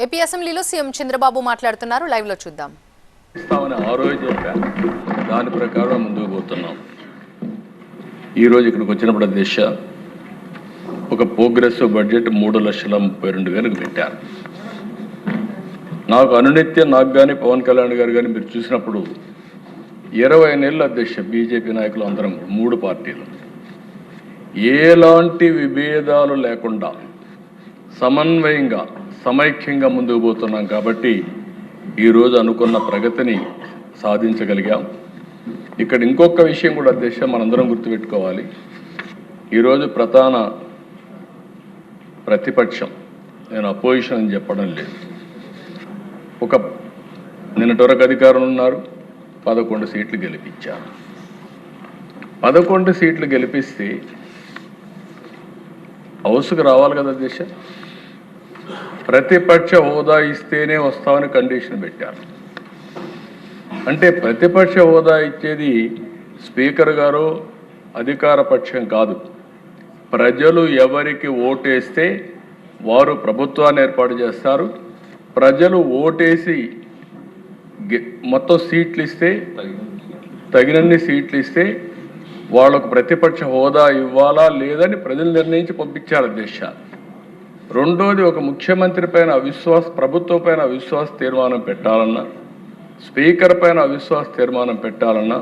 AP అసెంబ్లీలో CM Chandrababu మాట్లాడుతున్నారు. Live లో చూద్దాం. ఆ రోజు చెప్పాను, దాని ప్రకారం ముందుకు పోతున్నాం. ఈరోజు ఇక్కడికి వచ్చినప్పుడు దిశ ఒక ప్రోగ్రెసివ్ బడ్జెట్ 3,32,000కు పెట్టారు. నాకు అనునిత్యం నాకు కానీ పవన్ కళ్యాణ్ గారు కానీ మీరు చూసినప్పుడు 20 నెలల అధ్యక్ష బీజేపీ నాయకులు అందరం 3 పార్టీలు ఎలాంటి విభేదాలు లేకుండా సమన్వయంగా సమైక్యంగా ముందుకు పోతున్నాం. కాబట్టి ఈరోజు అనుకున్న ప్రగతిని సాధించగలిగాం. ఇక్కడ ఇంకొక విషయం కూడా అధ్యక్ష మనందరం గుర్తుపెట్టుకోవాలి. ఈరోజు ప్రధాన ప్రతిపక్షం, నేను అపోజిషన్ అని చెప్పడం లేదు, ఒక నిన్నటి వరకు అధికారంలో ఉన్నారు, 11 సీట్లు గెలిపించారు. 11 సీట్లు గెలిపిస్తే హౌస్కు రావాలి కదా అధ్యక్ష. ప్రతిపక్ష హోదా ఇస్తేనే వస్తామని కండిషన్ పెట్టారు. అంటే ప్రతిపక్ష హోదా ఇచ్చేది స్పీకర్ గారు అధికార పక్షం కాదు. ప్రజలు ఎవరికి ఓటేస్తే వారు ప్రభుత్వాన్ని ఏర్పాటు చేస్తారు. ప్రజలు ఓటేసి మొత్తం సీట్లు ఇస్తే, తగినన్ని సీట్లు ఇస్తే వాళ్ళకు ప్రతిపక్ష హోదా ఇవ్వాలా లేదని ప్రజలు నిర్ణయించి పంపించారు అధ్యక్ష. రెండోది, ఒక ముఖ్యమంత్రి పైన ప్రభుత్వం పైన అవిశ్వాస తీర్మానం పెట్టాలన్నా, స్పీకర్ పైన అవిశ్వాస తీర్మానం పెట్టాలన్నా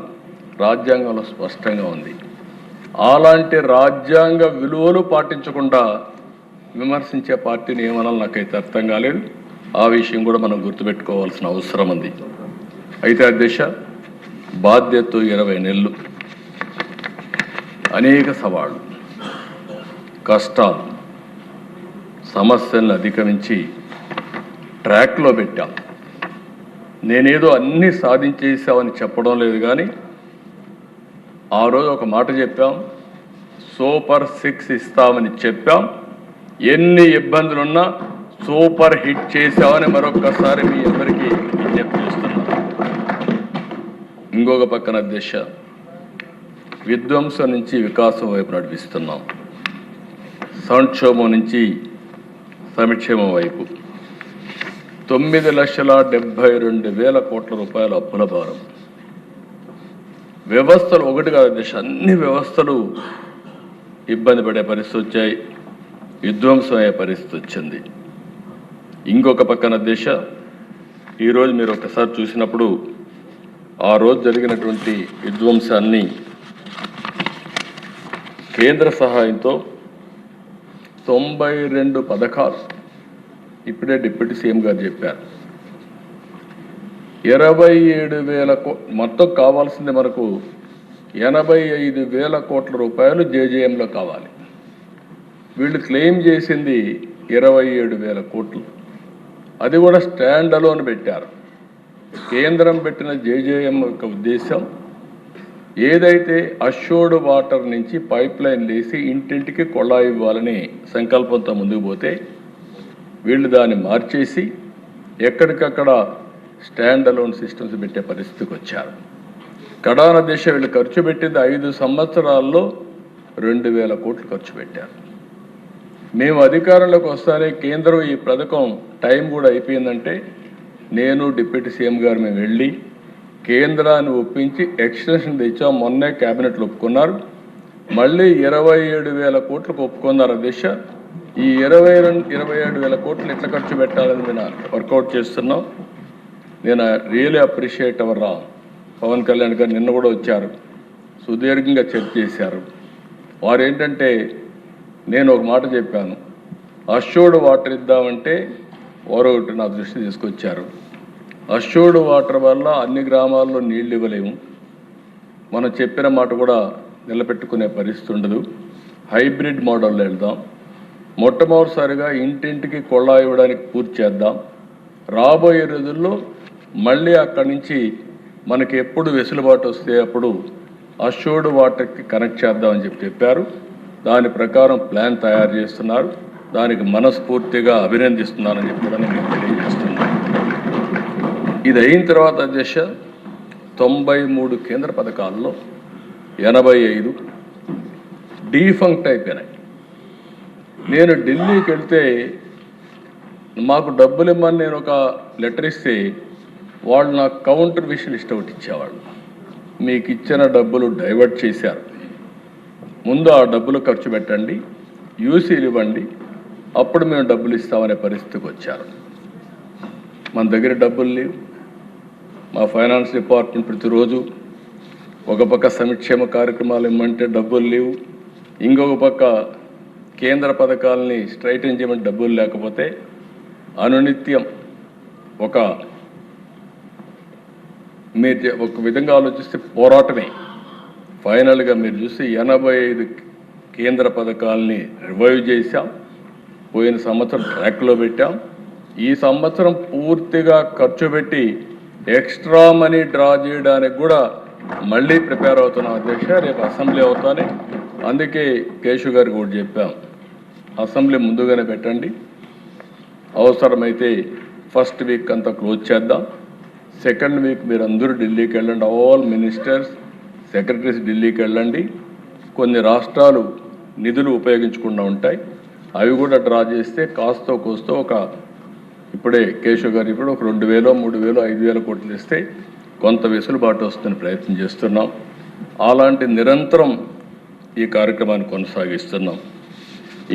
రాజ్యాంగంలో స్పష్టంగా ఉంది. అలాంటి రాజ్యాంగ విలువలు పాటించకుండా విమర్శించే పార్టీని ఏమనాలి నాకైతే అర్థం కాలేదు. ఆ విషయం కూడా మనం గుర్తుపెట్టుకోవాల్సిన అవసరం ఉంది. అయితే అధ్యక్ష, బాధ్యత 20 నెలలు, అనేక సవాళ్ళు, కష్టాలు, సమస్యలను అధిగమించి ట్రాక్లో పెట్టాం. నేనేదో అన్నీ సాధించేసామని చెప్పడం లేదు, కానీ ఆ రోజు ఒక మాట చెప్పాం, సూపర్ 6 ఇస్తామని చెప్పాం. ఎన్ని ఇబ్బందులున్నా సూపర్ హిట్ చేసామని మరొక్కసారి మీ అందరికీ విజ్ఞప్తి చేస్తున్నాం. ఇంకొక పక్కన అధ్యక్ష, విధ్వంసం నుంచి వికాసం వైపు నడిపిస్తున్నాం. సంక్షోభం నుంచి సంక్షేమం వైపు 9,72,000 కోట్ల రూపాయల అప్పుల భారం. వ్యవస్థలు ఒకటి కాదు అధ్యక్ష, అన్ని వ్యవస్థలు ఇబ్బంది పడే పరిస్థితి వచ్చాయి, విధ్వంసం అయ్యే పరిస్థితి వచ్చింది. ఇంకొక పక్కన అధ్యక్ష, ఈరోజు మీరు ఒకసారి చూసినప్పుడు ఆ రోజు జరిగినటువంటి విధ్వంసాన్ని కేంద్ర సహాయంతో 92 పథకాలు ఇప్పుడే డిప్యూటీ సీఎం గారు చెప్పారు. 27,000 మొత్తం కావాల్సింది మనకు 85,000 కోట్ల రూపాయలు జేజేఎంలో కావాలి. వీళ్ళు క్లెయిమ్ చేసింది 27,000 కోట్లు. అది కూడా స్టాండ్ అలోన్ పెట్టారు. కేంద్రం పెట్టిన జేజేఎం యొక్క ఉద్దేశం ఏదైతే అష్యూర్డ్ వాటర్ నుంచి పైప్ లైన్ వేసి ఇంటింటికి కొళాయి ఇవ్వాలని సంకల్పంతో ముందుకు పోతే వీళ్ళు దాన్ని మార్చేసి ఎక్కడికక్కడ స్టాండ్ అలోన్ సిస్టమ్స్ పెట్టే పరిస్థితికి వచ్చారు. కడాన దిశ వీళ్ళు ఖర్చు పెట్టింది 5 సంవత్సరాల్లో 2,000 కోట్లు ఖర్చు పెట్టారు. మేము అధికారంలోకి వస్తానే కేంద్రం ఈ పథకం టైం కూడా అయిపోయిందంటే నేను డిప్యూటీ సీఎం గారు మేము వెళ్ళి కేంద్రాన్ని ఒప్పించి ఎక్స్టెన్షన్ తెచ్చాం. మొన్నే క్యాబినెట్లో ఒప్పుకున్నారు. మళ్ళీ 27,000 కోట్లకు ఒప్పుకున్నారు అధ్యక్ష. ఈ 27,000 కోట్లు ఎట్లా ఖర్చు పెట్టాలని మేము వర్కౌట్ చేస్తున్నాం. నేను really appreciate our Pavan Kalyan garu నిన్న కూడా వచ్చారు, సుదీర్ఘంగా చర్చ చేశారు. వారు ఏంటంటే, నేను ఒక మాట చెప్పాను, అష్యూర్డ్ వాటర్ ఇద్దామంటే వారు ఒకటి నా దృష్టి తీసుకొచ్చారు. అష్యూర్డ్ వాటర్ వల్ల అన్ని గ్రామాల్లో నీళ్ళు ఇవ్వలేము, మనం చెప్పిన మాట కూడా నిలబెట్టుకునే పరిస్థితి ఉండదు. హైబ్రిడ్ మోడల్లో వెళ్దాం. మొట్టమొదటిసారిగా ఇంటింటికి కొళాయి ఇవ్వడానికి పూర్తి చేద్దాం. రాబోయే రోజుల్లో మళ్ళీ అక్కడి నుంచి మనకి ఎప్పుడు వెసులుబాటు వస్తే అప్పుడు అష్యూర్డ్ వాటర్కి కనెక్ట్ చేద్దామని చెప్పారు. దాని ప్రకారం ప్లాన్ తయారు చేస్తున్నారు. దానికి మనస్ఫూర్తిగా అభినందిస్తున్నానని చెప్పి కూడా నేను తెలియజేస్తున్నాను. ఇది అయిన తర్వాత అధ్యక్ష 93 కేంద్ర పథకాల్లో 85 డీఫంక్ట్ అయిపోయినాయి. నేను ఢిల్లీకి వెళ్తే మాకు డబ్బులు ఇమ్మని నేను ఒక లెటర్ ఇస్తే వాళ్ళు నాకు కౌంటర్ విష్ లిస్ట్ ఒకటి ఇచ్చేవాళ్ళు. మీకు ఇచ్చిన డబ్బులు డైవర్ట్ చేశారు, ముందు ఆ డబ్బులు ఖర్చు పెట్టండి, యూసీలు ఇవ్వండి, అప్పుడు మేము డబ్బులు ఇస్తామనే పరిస్థితికి వచ్చారు. మన దగ్గర డబ్బులు లేవు. మా ఫైనాన్స్ డిపార్ట్మెంట్ ప్రతిరోజు ఒక పక్క సంక్షేమ కార్యక్రమాలు ఇమ్మంటే డబ్బులు లేవు, ఇంకొక పక్క కేంద్ర పథకాలని స్ట్రైటన్ చేయమని డబ్బులు లేకపోతే అనునిత్యం మీరు ఒక విధంగా ఆలోచిస్తే పోరాటమే. ఫైనల్గా మీరు చూస్తే 85 కేంద్ర పథకాలని రివైవ్ చేశాం, పోయిన సంవత్సరం ట్రాక్లో పెట్టాం. ఈ సంవత్సరం పూర్తిగా ఖర్చు పెట్టి ఎక్స్ట్రా మనీ డ్రా చేయడానికి కూడా మళ్ళీ ప్రిపేర్ అవుతున్నాం అధ్యక్ష. రేపు అసెంబ్లీ అవుతానే, అందుకే కేశవ్ గారికి కూడా చెప్పాం, అసెంబ్లీ ముందుగానే పెట్టండి, అవసరమైతే ఫస్ట్ వీక్ అంతా క్లోజ్ చేద్దాం, సెకండ్ వీక్ మీరు అందరూ ఢిల్లీకి వెళ్ళండి, ఆల్ మినిస్టర్స్ సెక్రటరీస్ ఢిల్లీకి వెళ్ళండి. కొన్ని రాష్ట్రాలు నిధులు ఉపయోగించకుండా ఉంటాయి, అవి కూడా డ్రా చేస్తే కాస్తో కోస్తో ఇప్పుడే కేశవ్ గారు ఇప్పుడు ఒక 2,000, 3,000, 5,000 కోట్లు ఇస్తే కొంత వెసులుబాటు వస్తుందని ప్రయత్నం చేస్తున్నాం. అలాంటి నిరంతరం ఈ కార్యక్రమాన్ని కొనసాగిస్తున్నాం.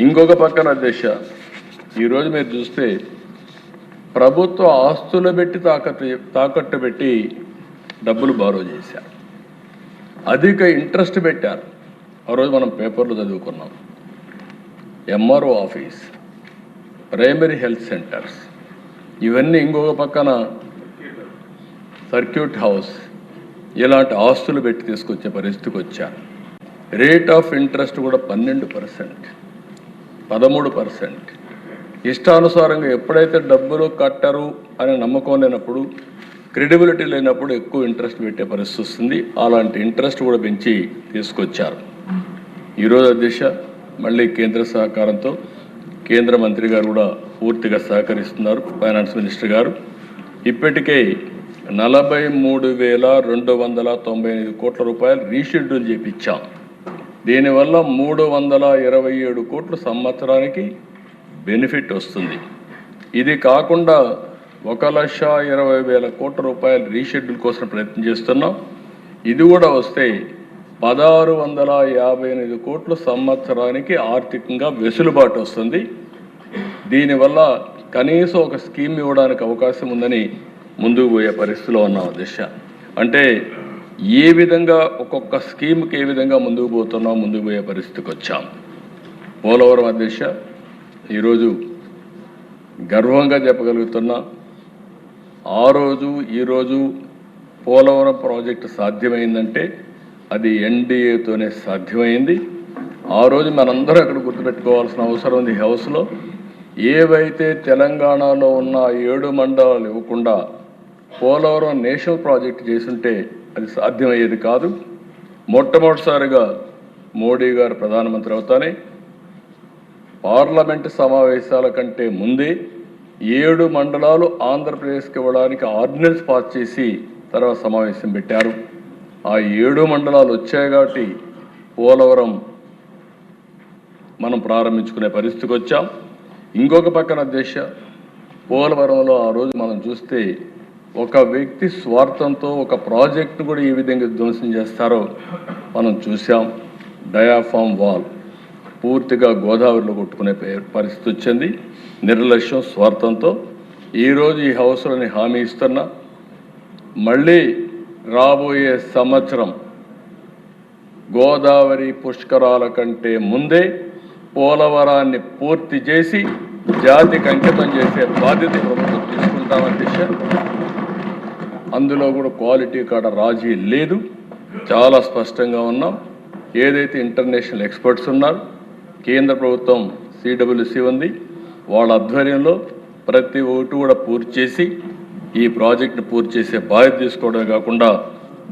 ఇంకొక పక్కన అధ్యక్ష, ఈరోజు మీరు చూస్తే ప్రభుత్వ ఆస్తులు పెట్టి తాకట్టు పెట్టి డబ్బులు బారో చేశారు, అధిక ఇంట్రెస్ట్ పెట్టారు. ఆ రోజు మనం పేపర్లో చదువుకున్నాం. MRO office, primary health centres, ఇవన్నీ ఇంకొక పక్కన సర్క్యూట్ హౌస్, ఇలాంటి ఆస్తులు పెట్టి తీసుకొచ్చే పరిస్థితికి వచ్చారు. రేట్ ఆఫ్ ఇంట్రెస్ట్ కూడా 12%, 13%. ఇష్టానుసారంగా ఎప్పుడైతే డబ్బులు కట్టరు అనే నమ్మకం లేనప్పుడు, క్రెడిబిలిటీ లేనప్పుడు ఎక్కువ ఇంట్రెస్ట్ పెట్టే పరిస్థితి వస్తుంది. అలాంటి ఇంట్రెస్ట్ కూడా పెంచి తీసుకొచ్చారు. ఈరోజు అధ్యక్ష మళ్ళీ కేంద్ర సహకారంతో కేంద్ర మంత్రి గారు కూడా పూర్తిగా సహకరిస్తున్నారు, ఫైనాన్స్ మినిస్టర్ గారు. ఇప్పటికే 43,295 కోట్ల రూపాయలు రీషెడ్యూల్ చేయించాం. దీనివల్ల 327 కోట్లు సంవత్సరానికి బెనిఫిట్ వస్తుంది. ఇది కాకుండా 1,20,000 కోట్ల రూపాయలు రీషెడ్యూల్ కోసం ప్రయత్నం చేస్తున్నాం. ఇది కూడా వస్తే 1,658 కోట్లు సంవత్సరానికి ఆర్థికంగా వెసులుబాటు వస్తుంది. దీనివల్ల కనీసం ఒక స్కీమ్ ఇవ్వడానికి అవకాశం ఉందని ముందుకు పోయే పరిస్థితిలో ఉన్నాం అధ్యక్ష. అంటే ఏ విధంగా ఒక్కొక్క స్కీమ్కి ఏ విధంగా ముందుకు పోయే పరిస్థితికి వచ్చాం. పోలవరం అధ్యక్ష ఈరోజు గర్వంగా చెప్పగలుగుతున్నా, ఆ రోజు ఈరోజు పోలవరం ప్రాజెక్టు సాధ్యమైందంటే అది ఎన్డీఏతోనే సాధ్యమైంది. ఆ రోజు మనందరూ అక్కడ గుర్తుపెట్టుకోవాల్సిన అవసరం ఉంది. హౌస్లో ఏవైతే తెలంగాణలో ఉన్న 7 మండలాలు ఇవ్వకుండా పోలవరం నేషనల్ ప్రాజెక్ట్ చేసుంటే అది సాధ్యమయ్యేది కాదు. మొట్టమొదటిసారిగా మోడీ గారు ప్రధానమంత్రి అవుతానే పార్లమెంటు సమావేశాల కంటే ముందే 7 మండలాలు ఆంధ్రప్రదేశ్కి ఇవ్వడానికి ఆర్డినెన్స్ పాస్ చేసి తర్వాత సమావేశం పెట్టారు. ఆ 7 మండలాలు వచ్చాయి కాబట్టి పోలవరం మనం ప్రారంభించుకునే పరిస్థితికి వచ్చాం. ఇంకొక పక్కన అధ్యక్ష పోలవరంలో ఆ రోజు మనం చూస్తే ఒక వ్యక్తి స్వార్థంతో ఒక ప్రాజెక్టు కూడా ఏ విధంగా ధ్వంసం చేస్తారో మనం చూసాం. డయాఫామ్ వాల్ పూర్తిగా గోదావరిలో కొట్టుకునే పరిస్థితి వచ్చింది. నిర్లక్ష్యం, స్వార్థంతో. ఈరోజు ఈ హౌస్లోని హామీ ఇస్తున్నా, మళ్ళీ రాబోయే సంవత్సరం గోదావరి పుష్కరాల కంటే ముందే పోలవరాన్ని పూర్తి చేసి జాతికి అంకితం చేసే బాధ్యత ప్రభుత్వం తీసుకుంటామని దిశ. అందులో కూడా క్వాలిటీ కాడ రాజీ లేదు, చాలా స్పష్టంగా ఉన్నాం. ఏదైతే ఇంటర్నేషనల్ ఎక్స్పర్ట్స్ ఉన్నారు, కేంద్ర ప్రభుత్వం సిడబ్ల్యూసి ఉంది, వాళ్ళ ఆధ్వర్యంలో ప్రతి ఒక్కటి కూడా పూర్తి చేసి ఈ ప్రాజెక్టును పూర్తి చేసే బాధ్యత తీసుకోవడమే కాకుండా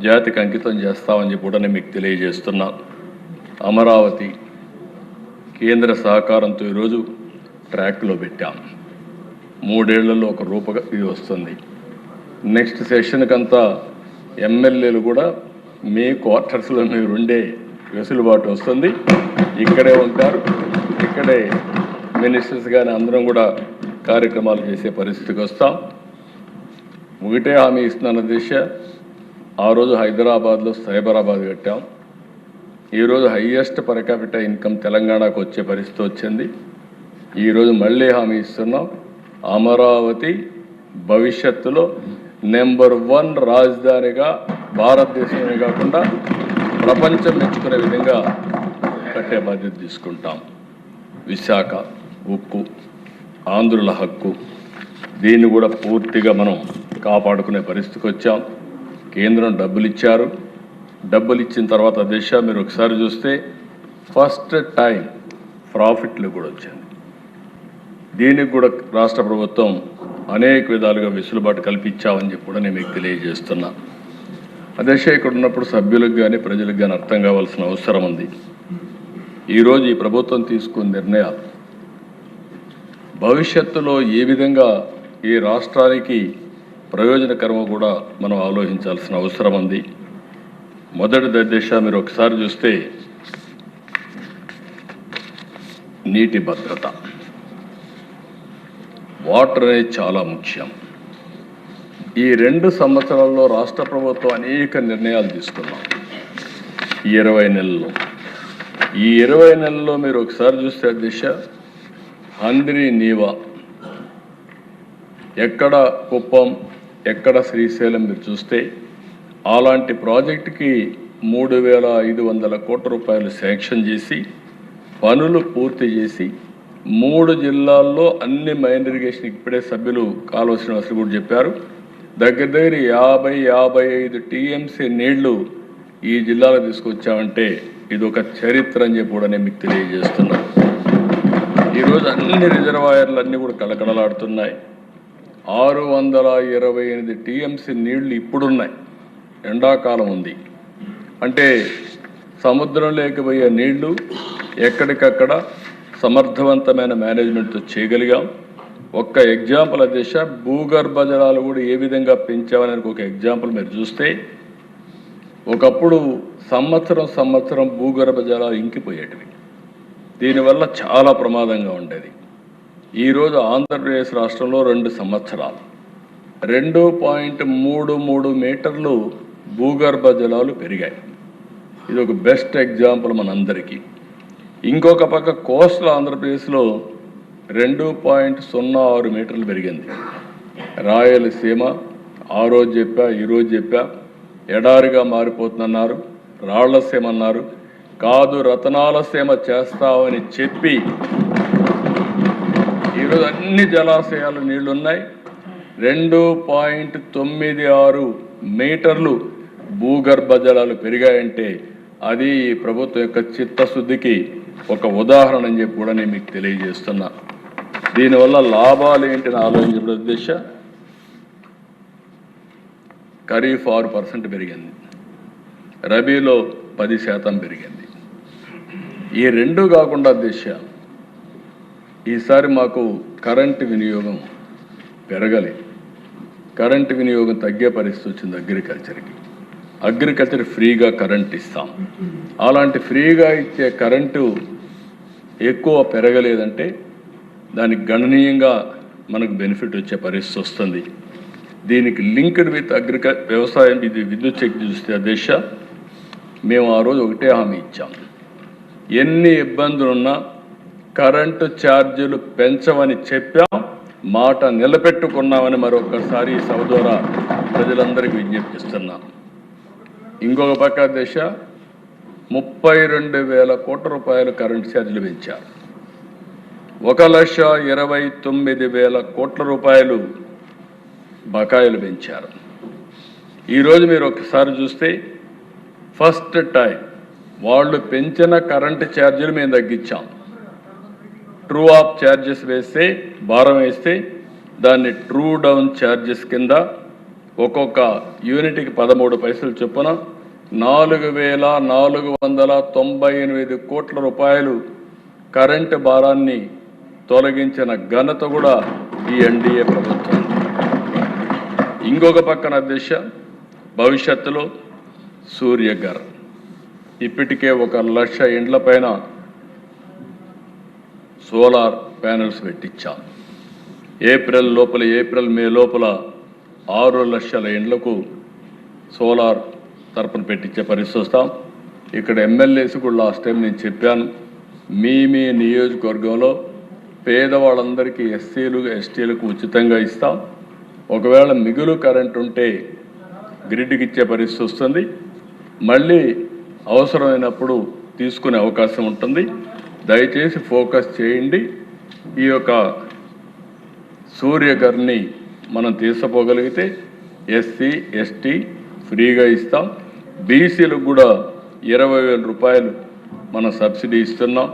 జాతికి అంకితం చేస్తామని చెప్పి కూడా మీకు తెలియజేస్తున్నా. అమరావతి కేంద్ర సహకారంతో ఈరోజు ట్రాక్లో పెట్టాం. 3 ఏళ్లలో ఒక ఇది వస్తుంది. నెక్స్ట్ సెషన్కంతా ఎమ్మెల్యేలు కూడా మీ క్వార్టర్స్లో మీరు ఉండే వెసులుబాటు వస్తుంది. ఇక్కడే ఉంటారు, ఇక్కడే మినిస్టర్స్ కానీ అందరం కూడా కార్యక్రమాలు చేసే పరిస్థితికి వస్తాం. ఒకటే హామీ ఇస్తున్నాను దిశ. ఆ రోజు హైదరాబాద్లో సైబరాబాద్ కట్టాం. ఈరోజు హయ్యెస్ట్ పర్ క్యాపిటల్ ఇన్కమ్ తెలంగాణకు వచ్చే పరిస్థితి వచ్చింది. ఈరోజు మళ్ళీ హామీ ఇస్తున్నాం, అమరావతి భవిష్యత్తులో నెంబర్ 1 రాజధానిగా భారతదేశమే కాకుండా ప్రపంచం మెచ్చుకునే విధంగా కట్టే బాధ్యత తీసుకుంటాం. విశాఖ ఉక్కు ఆంధ్రుల హక్కు, దీన్ని కూడా పూర్తిగా మనం కాపాడుకునే పరిస్థితికి వచ్చాం. కేంద్రం డబ్బులు ఇచ్చారు. డబ్బులు ఇచ్చిన తర్వాత దిశ మీరు ఒకసారి చూస్తే ఫస్ట్ టైం ప్రాఫిట్లు కూడా వచ్చింది. దీనికి కూడా రాష్ట్ర ప్రభుత్వం అనేక విధాలుగా వెసులుబాటు కల్పించామని చెప్పి కూడా నేను మీకు తెలియజేస్తున్నా. అదేశ ఇక్కడ ఉన్నప్పుడు సభ్యులకు కానీ ప్రజలకు కానీ అర్థం కావాల్సిన అవసరం ఉంది. ఈరోజు ఈ ప్రభుత్వం తీసుకున్న నిర్ణయాలు భవిష్యత్తులో ఏ విధంగా ఈ రాష్ట్రానికి ప్రయోజనకరమో కూడా మనం ఆలోచించాల్సిన అవసరం ఉంది. మొదటి దశ మీరు ఒకసారి చూస్తే నీటి భద్రత, వాటర్ అనేది చాలా ముఖ్యం. ఈ 2 సంవత్సరాల్లో రాష్ట్ర ప్రభుత్వం అనేక నిర్ణయాలు తీసుకున్నాం. ఈ 20 నెలల్లో మీరు ఒకసారి చూస్తే దిశ హంద్రి నీవా, ఎక్కడ కుప్పం, ఎక్కడ శ్రీశైలం మీరు చూస్తే అలాంటి ప్రాజెక్టుకి 3,500 కోట్ల రూపాయలు శాంక్షన్ చేసి పనులు పూర్తి చేసి 3 జిల్లాల్లో అన్ని మైన్ ఇరిగేషన్ ఇప్పుడే సభ్యులు కాలువ శ్రీనివాసులు కూడా చెప్పారు. దగ్గర 50-55 టీఎంసీ నీళ్లు ఈ జిల్లాలో తీసుకొచ్చామంటే ఇది ఒక చరిత్ర అని చెప్పి కూడా నేను మీకు తెలియజేస్తున్నాను. ఈరోజు అన్ని రిజర్వాయర్లు అన్నీ కూడా కళకళలాడుతున్నాయి. 628 టీఎంసీ నీళ్లు ఇప్పుడున్నాయి. ఎండాకాలం ఉంది అంటే సముద్రంలోకి పోయే నీళ్లు ఎక్కడికక్కడ సమర్థవంతమైన మేనేజ్మెంట్తో చేయగలిగాం. ఒక్క ఎగ్జాంపుల్ దిశ భూగర్భ జలాలు కూడా ఏ విధంగా పెంచామని ఒక ఎగ్జాంపుల్ మీరు చూస్తే ఒకప్పుడు సంవత్సరం భూగర్భ జలాలు ఇంకిపోయేటివి. దీనివల్ల చాలా ప్రమాదంగా ఉండేది. ఈరోజు ఆంధ్రప్రదేశ్ రాష్ట్రంలో 2 సంవత్సరాలు 2.33 మీటర్లు భూగర్భ జలాలు పెరిగాయి. ఇది ఒక బెస్ట్ ఎగ్జాంపుల్ మనందరికీ. ఇంకొక పక్క కోస్టల్ ఆంధ్రప్రదేశ్లో 2.06 మీటర్లు పెరిగింది. రాయలసీమ ఆ రోజు చెప్పా, ఈరోజు చెప్పా, ఎడారిగా మారిపోతుందన్నారు. రాళ్లసీమ అన్నారు. కాదు రతనాలసీమ చేస్తామని చెప్పి ఈరోజు అన్ని జలాశయాలు నీళ్లున్నాయి. 2.96 మీటర్లు భూగర్భ జలాలు పెరిగాయంటే అది ఈ ప్రభుత్వం యొక్క చిత్తశుద్ధికి ఒక ఉదాహరణ అని చెప్పి కూడా నేను మీకు తెలియజేస్తున్నా. దీనివల్ల లాభాలు ఏంటిని ఆలోచించే దిశ ఖరీఫ్ 6% పెరిగింది, రబీలో 10% పెరిగింది. ఈ 2 కాకుండా దిశ ఈసారి మాకు కరెంటు వినియోగం పెరగలే, కరెంటు వినియోగం తగ్గే పరిస్థితి వచ్చింది. అగ్రికల్చర్ ఫ్రీగా కరెంట్ ఇస్తాం. అలాంటి ఫ్రీగా ఇచ్చే కరెంటు ఎక్కువ పెరగలేదంటే దానికి గణనీయంగా మనకు బెనిఫిట్ వచ్చే పరిస్థితి వస్తుంది. దీనికి లింక్డ్ విత్ వ్యవసాయం ఇది విద్యుత్ శక్తి చూస్తే దిశ మేము ఆ రోజు ఒకటే హామీ ఇచ్చాం. ఎన్ని ఇబ్బందులున్నా కరెంటు ఛార్జీలు పెంచమని చెప్పాం, మాట నిలబెట్టుకున్నామని మరొకసారి ఈ సభ ద్వారా ప్రజలందరికీ విజ్ఞప్తిస్తున్నాం. ఇంకొక పక్క దిశ 32,000 కోట్ల రూపాయలు కరెంటు ఛార్జీలు పెంచారు. 1,29,000 కోట్ల రూపాయలు బకాయిలు పెంచారు. ఈరోజు మీరు ఒకసారి చూస్తే ఫస్ట్ టైం వాళ్ళు పెంచిన కరెంటు ఛార్జీలు మేము తగ్గించాం. ట్రూ ఆఫ్ ఛార్జెస్ వేస్తే భారం వేస్తే దాన్ని ట్రూ డౌన్ ఛార్జెస్ కింద ఒక్కొక్క యూనిట్కి 13 పైసలు చొప్పున 4,498 కోట్ల రూపాయలు కరెంటు భారాన్ని తొలగించిన ఘనత కూడా ఈ ఎన్డీఏ ప్రభుత్వం. ఇంకొక పక్కన దిశ భవిష్యత్తులో సూర్యఘర్ ఇప్పటికే 1,00,000 ఇండ్ల పైన సోలార్ ప్యానెల్స్ పెట్టించాం. ఏప్రిల్ మే లోపల 6 లక్షల ఇండ్లకు సోలార్ తరపున పెట్టించే పరిస్థితి వస్తాం. ఇక్కడ ఎమ్మెల్యేస్ కూడా లాస్ట్ టైం నేను చెప్పాను, మీ నియోజకవర్గంలో పేదవాళ్ళందరికీ ఎస్సీలు ఎస్టీలకు ఉచితంగా ఇస్తాం. ఒకవేళ మిగులు కరెంట్ ఉంటే గ్రిడ్కి ఇచ్చే పరిస్థితి వస్తుంది. మళ్ళీ అవసరమైనప్పుడు తీసుకునే అవకాశం ఉంటుంది. దయచేసి ఫోకస్ చేయండి. ఈ యొక్క సూర్యఘర్ని మనం తీసుకుపోగలిగితే ఎస్సీ ఎస్టీ ఫ్రీగా ఇస్తాం. బీసీలకు కూడా 20,000 రూపాయలు మనం సబ్సిడీ ఇస్తున్నాం.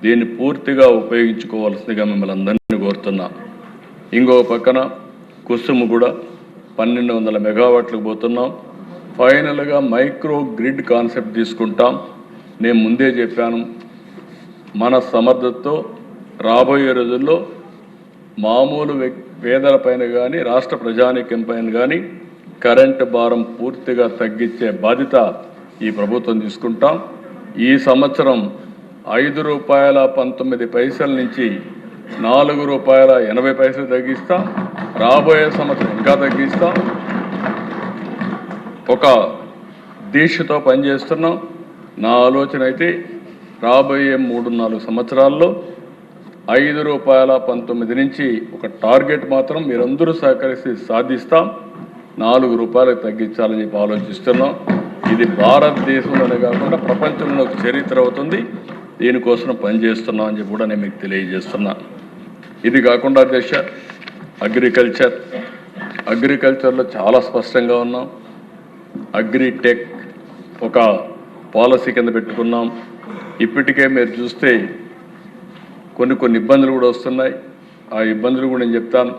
దీన్ని పూర్తిగా ఉపయోగించుకోవాల్సిందిగా మిమ్మల్ని అందరినీ కోరుతున్నా. ఇంకో పక్కన కుసుము కూడా 1200 మెగావాట్లకు పోతున్నాం. ఫైనల్గా మైక్రో గ్రిడ్ కాన్సెప్ట్ తీసుకుంటాం. నేను ముందే చెప్పాను, మన సమర్థతతో రాబోయే రోజుల్లో మామూలు పేదల పైన కానీ రాష్ట్ర ప్రజానీకం పైన కానీ కరెంటు భారం పూర్తిగా తగ్గించే బాధ్యత ఈ ప్రభుత్వం తీసుకుంటాం. ఈ సంవత్సరం ₹5.19 నుంచి ₹4.80 తగ్గిస్తాం. రాబోయే సంవత్సరం ఇంకా తగ్గిస్తాం. ఒక దీక్షతో పనిచేస్తున్నాం. నా ఆలోచన అయితే రాబోయే 3-4 సంవత్సరాల్లో ₹5.19 నుంచి ఒక టార్గెట్ మాత్రం మీరందరూ సహకరిస్తే సాధిస్తాం. ₹4 తగ్గించాలని చెప్పి ఆలోచిస్తున్నాం. ఇది భారతదేశంలోనే కాకుండా ప్రపంచంలో ఒక చరిత్ర అవుతుంది. దీనికోసం పనిచేస్తున్నాం అని చెప్పి కూడా నేను మీకు తెలియజేస్తున్నా. ఇది కాకుండా అధ్యక్ష, అగ్రికల్చర్లో చాలా స్పష్టంగా ఉన్నాం. అగ్రిటెక్ ఒక పాలసీ కింద పెట్టుకున్నాం. ఇప్పటికే మీరు చూస్తే కొన్ని ఇబ్బందులు కూడా వస్తున్నాయి. ఆ ఇబ్బందులు కూడా నేను చెప్తాను.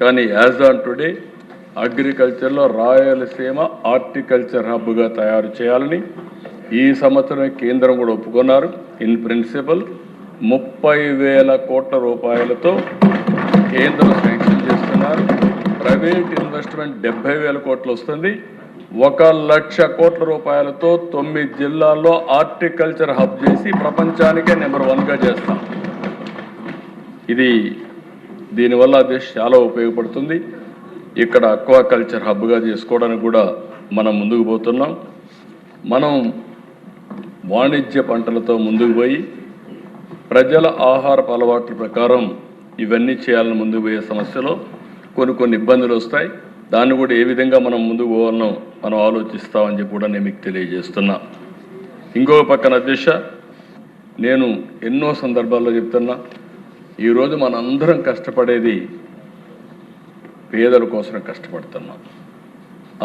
కానీ యాజ్ ఆన్ టుడే అగ్రికల్చర్లో రాయలసీమ హార్టికల్చర్ హబ్గా తయారు చేయాలని ఈ సంవత్సరం కేంద్రం కూడా ఒప్పుకున్నారు. ఇన్ ప్రిన్సిపల్ 30,000 కోట్ల రూపాయలతో కేంద్రం శాంక్షన్ చేస్తున్నారు. ప్రైవేట్ ఇన్వెస్ట్మెంట్ 70,000 కోట్లు వస్తుంది. 1,00,000 కోట్ల రూపాయలతో 9 జిల్లాల్లో హార్టికల్చర్ హబ్ చేసి ప్రపంచానికే నెంబర్ 1గా చేస్తాం. దీనివల్ల దేశ చాలా ఉపయోగపడుతుంది. ఇక్కడ అక్వాకల్చర్ హబ్గా చేసుకోవడానికి కూడా మనం ముందుకు పోతున్నాం. మనం వాణిజ్య పంటలతో ముందుకు పోయి ప్రజల ఆహారపు అలవాట్ల ప్రకారం ఇవన్నీ చేయాలని ముందుకు పోయే సమస్యలో కొన్ని ఇబ్బందులు వస్తాయి. దాన్ని కూడా ఏ విధంగా మనం ముందుకు పోవాలనో మనం ఆలోచిస్తామని చెప్పి కూడా నేను మీకు తెలియజేస్తున్నా. ఇంకొక పక్కన అధ్యక్ష, నేను ఎన్నో సందర్భాల్లో చెప్తున్నా, ఈరోజు మనందరం కష్టపడేది పేదల కోసం కష్టపడుతున్నాం.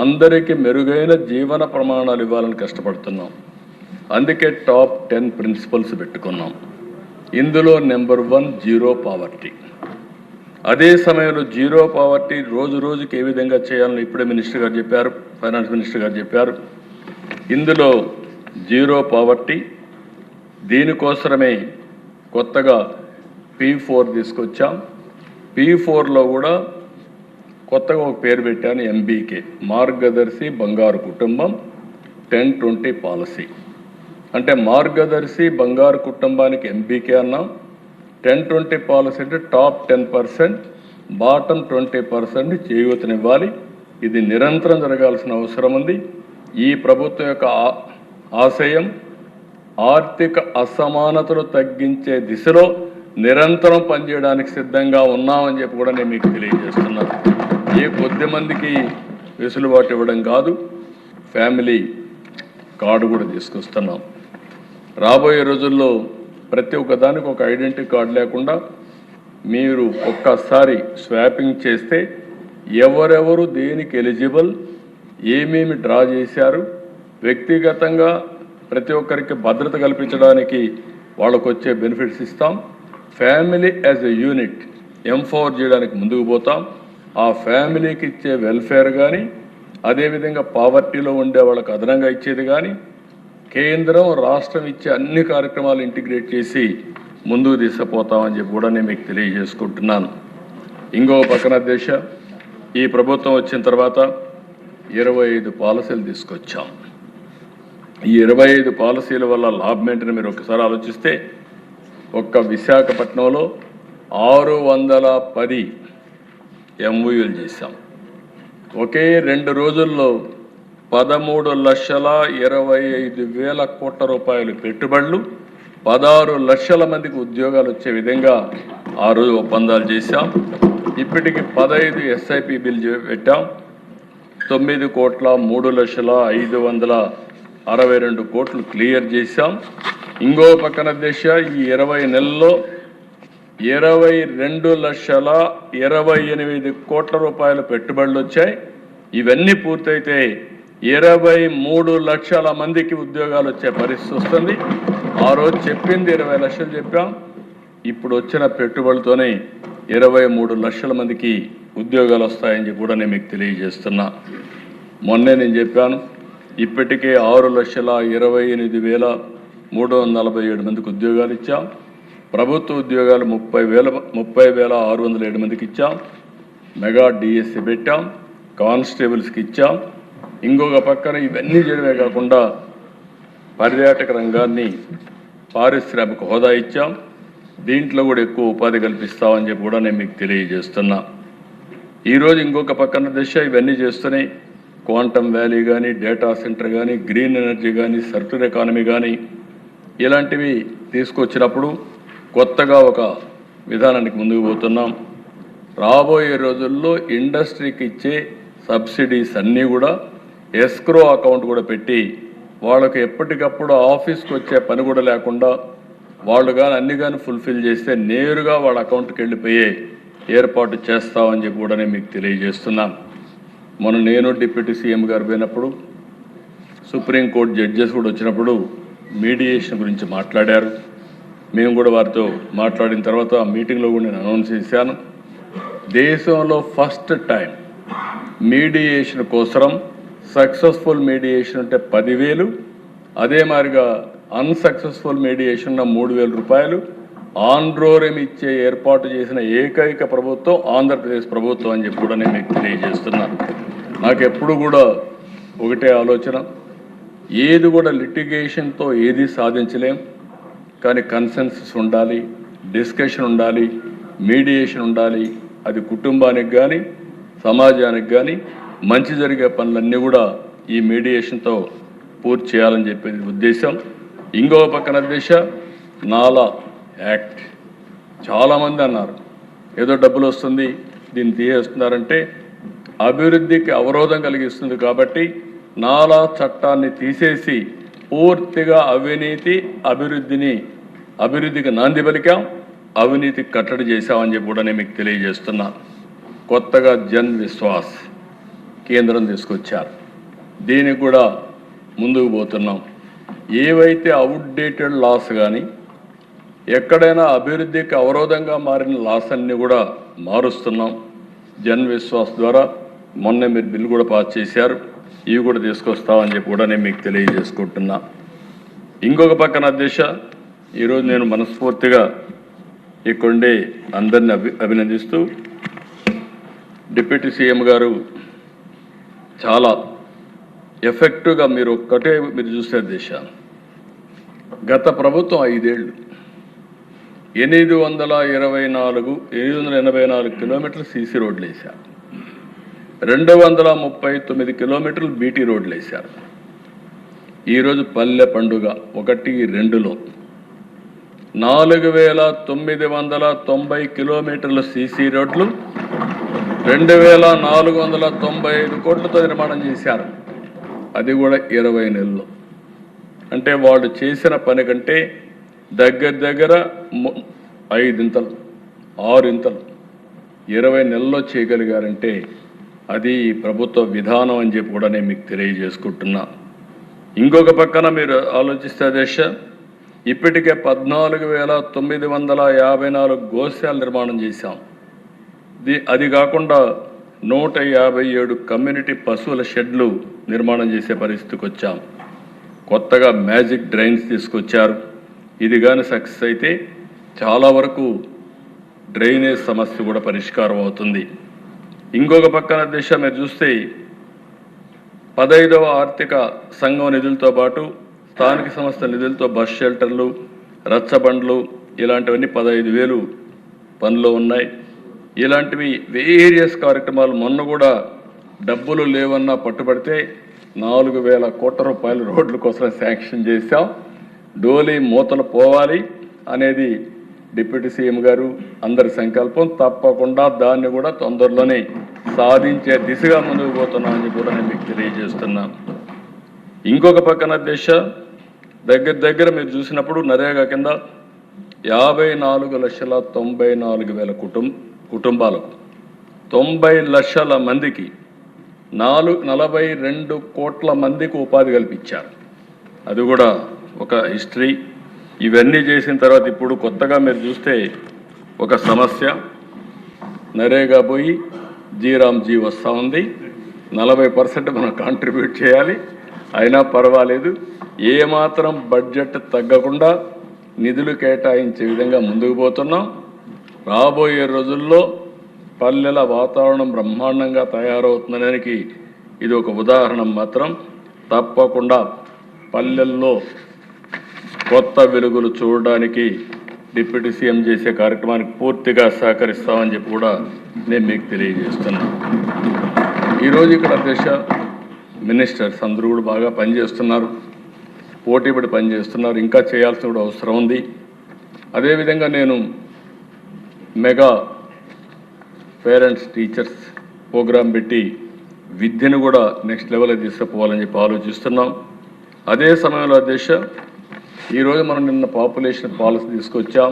అందరికీ మెరుగైన జీవన ప్రమాణాలు ఇవ్వాలని కష్టపడుతున్నాం. అందుకే టాప్ 10 ప్రిన్సిపల్స్ పెట్టుకున్నాం. ఇందులో నెంబర్ 1 జీరో పావర్టీ. అదే సమయంలో జీరో పావర్టీ రోజుకి ఏ విధంగా చేయాలని ఇప్పుడే మినిస్టర్ గారు చెప్పారు, ఫైనాన్స్ మినిస్టర్ గారు చెప్పారు. ఇందులో జీరో పావర్టీ, దీనికోసమే కొత్తగా P4 తీసుకొచ్చాం. P4లో కూడా కొత్తగా ఒక పేరు పెట్టాను, MBK, మార్గదర్శి బంగారు కుటుంబం 10-20 పాలసీ. అంటే మార్గదర్శి బంగారు కుటుంబానికి MBK అన్నాం. 10-20 పాలసీ అంటే టాప్ 10%, బాటమ్ 20% చేయూతనివ్వాలి. ఇది నిరంతరం జరగాల్సిన అవసరం ఉంది. ఈ ప్రభుత్వం యొక్క ఆశయం ఆర్థిక అసమానతలు తగ్గించే దిశలో నిరంతరం పనిచేయడానికి సిద్ధంగా ఉన్నామని చెప్పి కూడా నేను మీకు తెలియజేస్తున్నాను. ఏ కొద్ది మందికి వెసులుబాటు ఇవ్వడం కాదు, ఫ్యామిలీ కార్డు కూడా తీసుకొస్తున్నాం. రాబోయే రోజుల్లో ప్రతి ఒక్క దానికి ఒక ఐడెంటిటీ కార్డు లేకుండా మీరు ఒక్కసారి స్వాపింగ్ చేస్తే ఎవరెవరు దేనికి ఎలిజిబుల్, ఏమేమి డ్రా చేశారు, వ్యక్తిగతంగా ప్రతి ఒక్కరికి భద్రత కల్పించడానికి వాళ్ళకు వచ్చే బెనిఫిట్స్ ఇస్తాం. Family as a unit empower చేయడానికి ముందుకు పోతాం. ఆ ఫ్యామిలీకి ఇచ్చే వెల్ఫేర్ కానీ, అదేవిధంగా పావర్టీలో ఉండే వాళ్ళకి అదనంగా ఇచ్చేది కానీ, కేంద్రం రాష్ట్రం ఇచ్చే అన్ని కార్యక్రమాలు ఇంటిగ్రేట్ చేసి ముందుకు తీసుకుపోతామని చెప్పి కూడా నేను మీకు తెలియజేసుకుంటున్నాను. ఇంకో పక్కన దేశ ఈ ప్రభుత్వం వచ్చిన తర్వాత 25 పాలసీలు తీసుకొచ్చాం. ఈ 25 పాలసీల వల్ల లాభం ఏంటని మీరు ఒకసారి ఆలోచిస్తే, ఒక్క విశాఖపట్నంలో 610 ఎంఓయూలు చేశాం. ఒకే 2 రోజుల్లో 13,25,000 కోట్ల రూపాయలు పెట్టుబడులు, 16 లక్షల మందికి ఉద్యోగాలు వచ్చే విధంగా ఆ రోజు ఒప్పందాలు చేశాం. ఇప్పటికి 15 ఎస్ఐపి బిల్ పెట్టాం. 9,03,562 కోట్లు క్లియర్ చేశాం. ఇంకో పక్కన దిశ ఈ 20 నెలల్లో 22,28,000 కోట్ల రూపాయల పెట్టుబడులు వచ్చాయి. ఇవన్నీ పూర్తయితే 23 లక్షల మందికి ఉద్యోగాలు వచ్చే పరిస్థితి వస్తుంది. ఆ రోజు చెప్పింది 20 లక్షలు చెప్పాం. ఇప్పుడు వచ్చిన పెట్టుబడులతోనే 23 లక్షల మందికి ఉద్యోగాలు వస్తాయని కూడా నేను మీకు తెలియజేస్తున్నా. మొన్నే నేను చెప్పాను, ఇప్పటికే 6,28,347 మందికి ఉద్యోగాలు ఇచ్చాం. ప్రభుత్వ ఉద్యోగాలు 30,607 మందికి ఇచ్చాం. మెగా డిఎస్సి పెట్టాం, కానిస్టేబుల్స్కి ఇచ్చాం. ఇంకొక పక్కన ఇవన్నీ చేయడమే కాకుండా పర్యాటక రంగాన్ని పారిశ్రామిక హోదా ఇచ్చాం. దీంట్లో కూడా ఎక్కువ ఉపాధి కల్పిస్తామని చెప్పి కూడా నేను మీకు తెలియజేస్తున్నా. ఈరోజు ఇంకొక పక్కన దిశ ఇవన్నీ చేస్తున్నాయి. క్వాంటమ్ వ్యాలీ కానీ, డేటా సెంటర్ కానీ, గ్రీన్ ఎనర్జీ కానీ, సర్క్యులర్ ఎకానమీ కానీ ఇలాంటివి తీసుకొచ్చినప్పుడు కొత్తగా ఒక విధానానికి ముందుకు పోతున్నాం. రాబోయే రోజుల్లో ఇండస్ట్రీకి ఇచ్చే సబ్సిడీస్ అన్నీ కూడా ఎస్క్రో అకౌంట్ కూడా పెట్టి వాళ్ళకు ఎప్పటికప్పుడు ఆఫీస్కి వచ్చే పని కూడా లేకుండా వాళ్ళు కానీ అన్ని కానీ ఫుల్ఫిల్ చేస్తే నేరుగా వాళ్ళ అకౌంట్కి వెళ్ళిపోయే ఏర్పాటు చేస్తామని చెప్పి కూడా నేను మీకు తెలియజేస్తున్నాను. మొన్న నేను డిప్యూటీ సీఎం గారు పోయినప్పుడు సుప్రీంకోర్టు జడ్జెస్ కూడా వచ్చినప్పుడు మీడియేషన్ గురించి మాట్లాడారు. మేము కూడా వారితో మాట్లాడిన తర్వాత ఆ మీటింగ్లో కూడా నేను అనౌన్స్ చేశాను. దేశంలో ఫస్ట్ టైం మీడియేషన్ కోసం సక్సెస్ఫుల్ మీడియేషన్ అంటే 10,000, అదే మాదిరిగా అన్సక్సెస్ఫుల్ మీడియేషన్ 3,000 రూపాయలు ఆన్రోరేం ఇచ్చే ఏర్పాటు చేసిన ఏకైక ప్రభుత్వం ఆంధ్రప్రదేశ్ ప్రభుత్వం అని చెప్పి కూడా నేను మీకు తెలియజేస్తున్నాను. నాకు ఎప్పుడు కూడా ఒకటే ఆలోచన, ఏది కూడా లిటిగేషన్తో ఏది సాధించలేం, కానీ కన్సెన్సస్ ఉండాలి, డిస్కషన్ ఉండాలి, మీడియేషన్ ఉండాలి. అది కుటుంబానికి కానీ సమాజానికి కానీ మంచి జరిగే పనులన్నీ కూడా ఈ మీడియేషన్తో పూర్తి చేయాలని చెప్పేది ఉద్దేశం. ఇంకో పక్కన దిశ నాలా యాక్ట్. చాలామంది అన్నారు ఏదో డబ్బులు వస్తుంది దీన్ని తీసేస్తున్నారంటే అభివృద్ధికి అవరోధం కలిగిస్తుంది కాబట్టి నాలా చట్టాన్ని తీసేసి పూర్తిగా అభివృద్ధికి నాంది పలికాం, అవినీతికి కట్టడి చేశామని చెప్పి కూడా నేను మీకు తెలియజేస్తున్నా. కొత్తగా జన్ విశ్వాస్ కేంద్రం తీసుకొచ్చారు. దీనికి కూడా ముందుకు పోతున్నాం. ఏవైతే అవుట్డేటెడ్ లాస్ కానీ ఎక్కడైనా అభివృద్ధికి అవరోధంగా మారిన లాస్ అన్ని కూడా మారుస్తున్నాం. జన్ విశ్వాస్ ద్వారా మొన్న మీరు బిల్లు కూడా పాస్ చేశారు. ఇవి కూడా తీసుకొస్తామని చెప్పి కూడా నేను మీకు తెలియజేసుకుంటున్నా. ఇంకొక పక్కన దిశ ఈరోజు నేను మనస్ఫూర్తిగా ఇక్కడే అందరిని అభినందిస్తూ, డిప్యూటీ సీఎం గారు చాలా ఎఫెక్టివ్గా మీరు చూసే దిశ గత ప్రభుత్వం 5 ఏళ్ళు 884 కిలోమీటర్లు సీసీ రోడ్లు వేశారు, 239 కిలోమీటర్లు బీటీ రోడ్లు వేశారు. ఈరోజు పల్లె పండుగ 1-2లో 4,990 కిలోమీటర్ల సీసీ రోడ్లు 2,495 కోట్లతో నిర్మాణం చేశారు. అది కూడా 20 నెలల్లో. అంటే వాళ్ళు చేసిన పని కంటే దగ్గర 5 ఇంతలు 6 ఇంతలు 20 నెలల్లో చేయగలిగారంటే అది ప్రభుత్వ విధానం అని చెప్పి కూడా నేను మీకు తెలియజేసుకుంటున్నా. ఇంకొక పక్కన మీరు ఆలోచిస్తే దేశ ఇప్పటికే 14,954 గోశాల నిర్మాణం చేశాం. అది కాకుండా 157 కమ్యూనిటీ పశువుల షెడ్లు నిర్మాణం చేసే పరిస్థితికి వచ్చాం. కొత్తగా మ్యాజిక్ డ్రైన్స్ తీసుకొచ్చారు. ఇది కానీ సక్సెస్ అయితే చాలా వరకు డ్రైనేజ్ సమస్య కూడా పరిష్కారం అవుతుంది. ఇంకొక పక్కన దిశ మీరు చూస్తే 15వ ఆర్థిక సంఘం నిధులతో పాటు స్థానిక సంస్థల నిధులతో బస్ షెల్టర్లు, రచ్చబండ్లు ఇలాంటివన్నీ 15,000 పనులు ఉన్నాయి. ఇలాంటివి వేరియస్ కార్యక్రమాలు. మొన్న కూడా డబ్బులు లేవన్నా పట్టుబడితే 4,000 కోట్ల రూపాయలు రోడ్ల కోసం శాంక్షన్ చేశాం. డోలీ మూతలు పోవాలి అనేది డిప్యూటీ సీఎం గారు అందరి సంకల్పం. తప్పకుండా దాన్ని కూడా తొందరలోనే సాధించే దిశగా ముందుకు పోతున్నామని కూడా నేను మీకు తెలియజేస్తున్నాను. ఇంకొక పక్కన దగ్గర మీరు చూసినప్పుడు నరేగా కింద 54,94,000 కుటుంబాలకు 90 లక్షల మందికి 42 కోట్ల మందికి ఉపాధి కల్పించారు. అది కూడా ఒక హిస్టరీ. ఇవన్నీ చేసిన తర్వాత ఇప్పుడు కొత్తగా మీరు చూస్తే ఒక సమస్య, నరేగా పోయి జీరామ్జీ వస్తూ ఉంది. 40% మనం కాంట్రిబ్యూట్ చేయాలి. అయినా పర్వాలేదు, ఏమాత్రం బడ్జెట్ తగ్గకుండా నిధులు కేటాయించే విధంగా ముందుకు పోతున్నాం. రాబోయే రోజుల్లో పల్లెల వాతావరణం బ్రహ్మాండంగా తయారవుతుందనేది ఇది ఒక ఉదాహరణ మాత్రం. తప్పకుండా పల్లెల్లో కొత్త వెలుగులు చూడడానికి డిప్యూటీ సీఎం చేసే కార్యక్రమానికి పూర్తిగా సహకరిస్తామని చెప్పి కూడా నేను మీకు తెలియజేస్తున్నాను. ఈరోజు ఇక్కడ మినిస్టర్స్ అందరూ కూడా బాగా పనిచేస్తున్నారు, పోటీపడి పనిచేస్తున్నారు. ఇంకా చేయాల్సిన కూడా అవసరం ఉంది. అదేవిధంగా నేను మెగా పేరెంట్స్ టీచర్స్ ప్రోగ్రాం పెట్టి విద్యను కూడా నెక్స్ట్ లెవెల్కి తీసుకుపోవాలని చెప్పి ఆలోచిస్తున్నాం. అదే సమయంలో ఈరోజు మనం నిన్న పాపులేషన్ పాలసీ తీసుకొచ్చాం.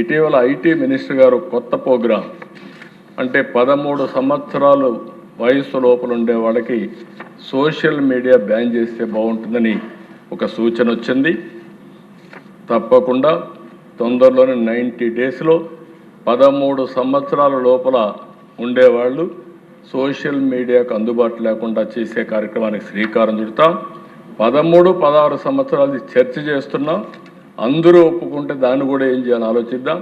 ఇటీవల ఐటీ మినిస్టర్ గారు కొత్త ప్రోగ్రాం, అంటే 13 సంవత్సరాలు వయసు లోపల ఉండే వాళ్ళకి సోషల్ మీడియా బ్యాన్ చేస్తే బాగుంటుందని ఒక సూచన వచ్చింది. తప్పకుండా తొందరలోనే 90 డేస్లో 13 సంవత్సరాల లోపల ఉండేవాళ్ళు సోషల్ మీడియాకు అందుబాటు లేకుండా చేసే కార్యక్రమానికి శ్రీకారం చుడతాం. 13, 16 సంవత్సరాలు చర్చ చేస్తున్నాం. అందరూ ఒప్పుకుంటే దాన్ని కూడా ఏం చేయాలని ఆలోచిద్దాం.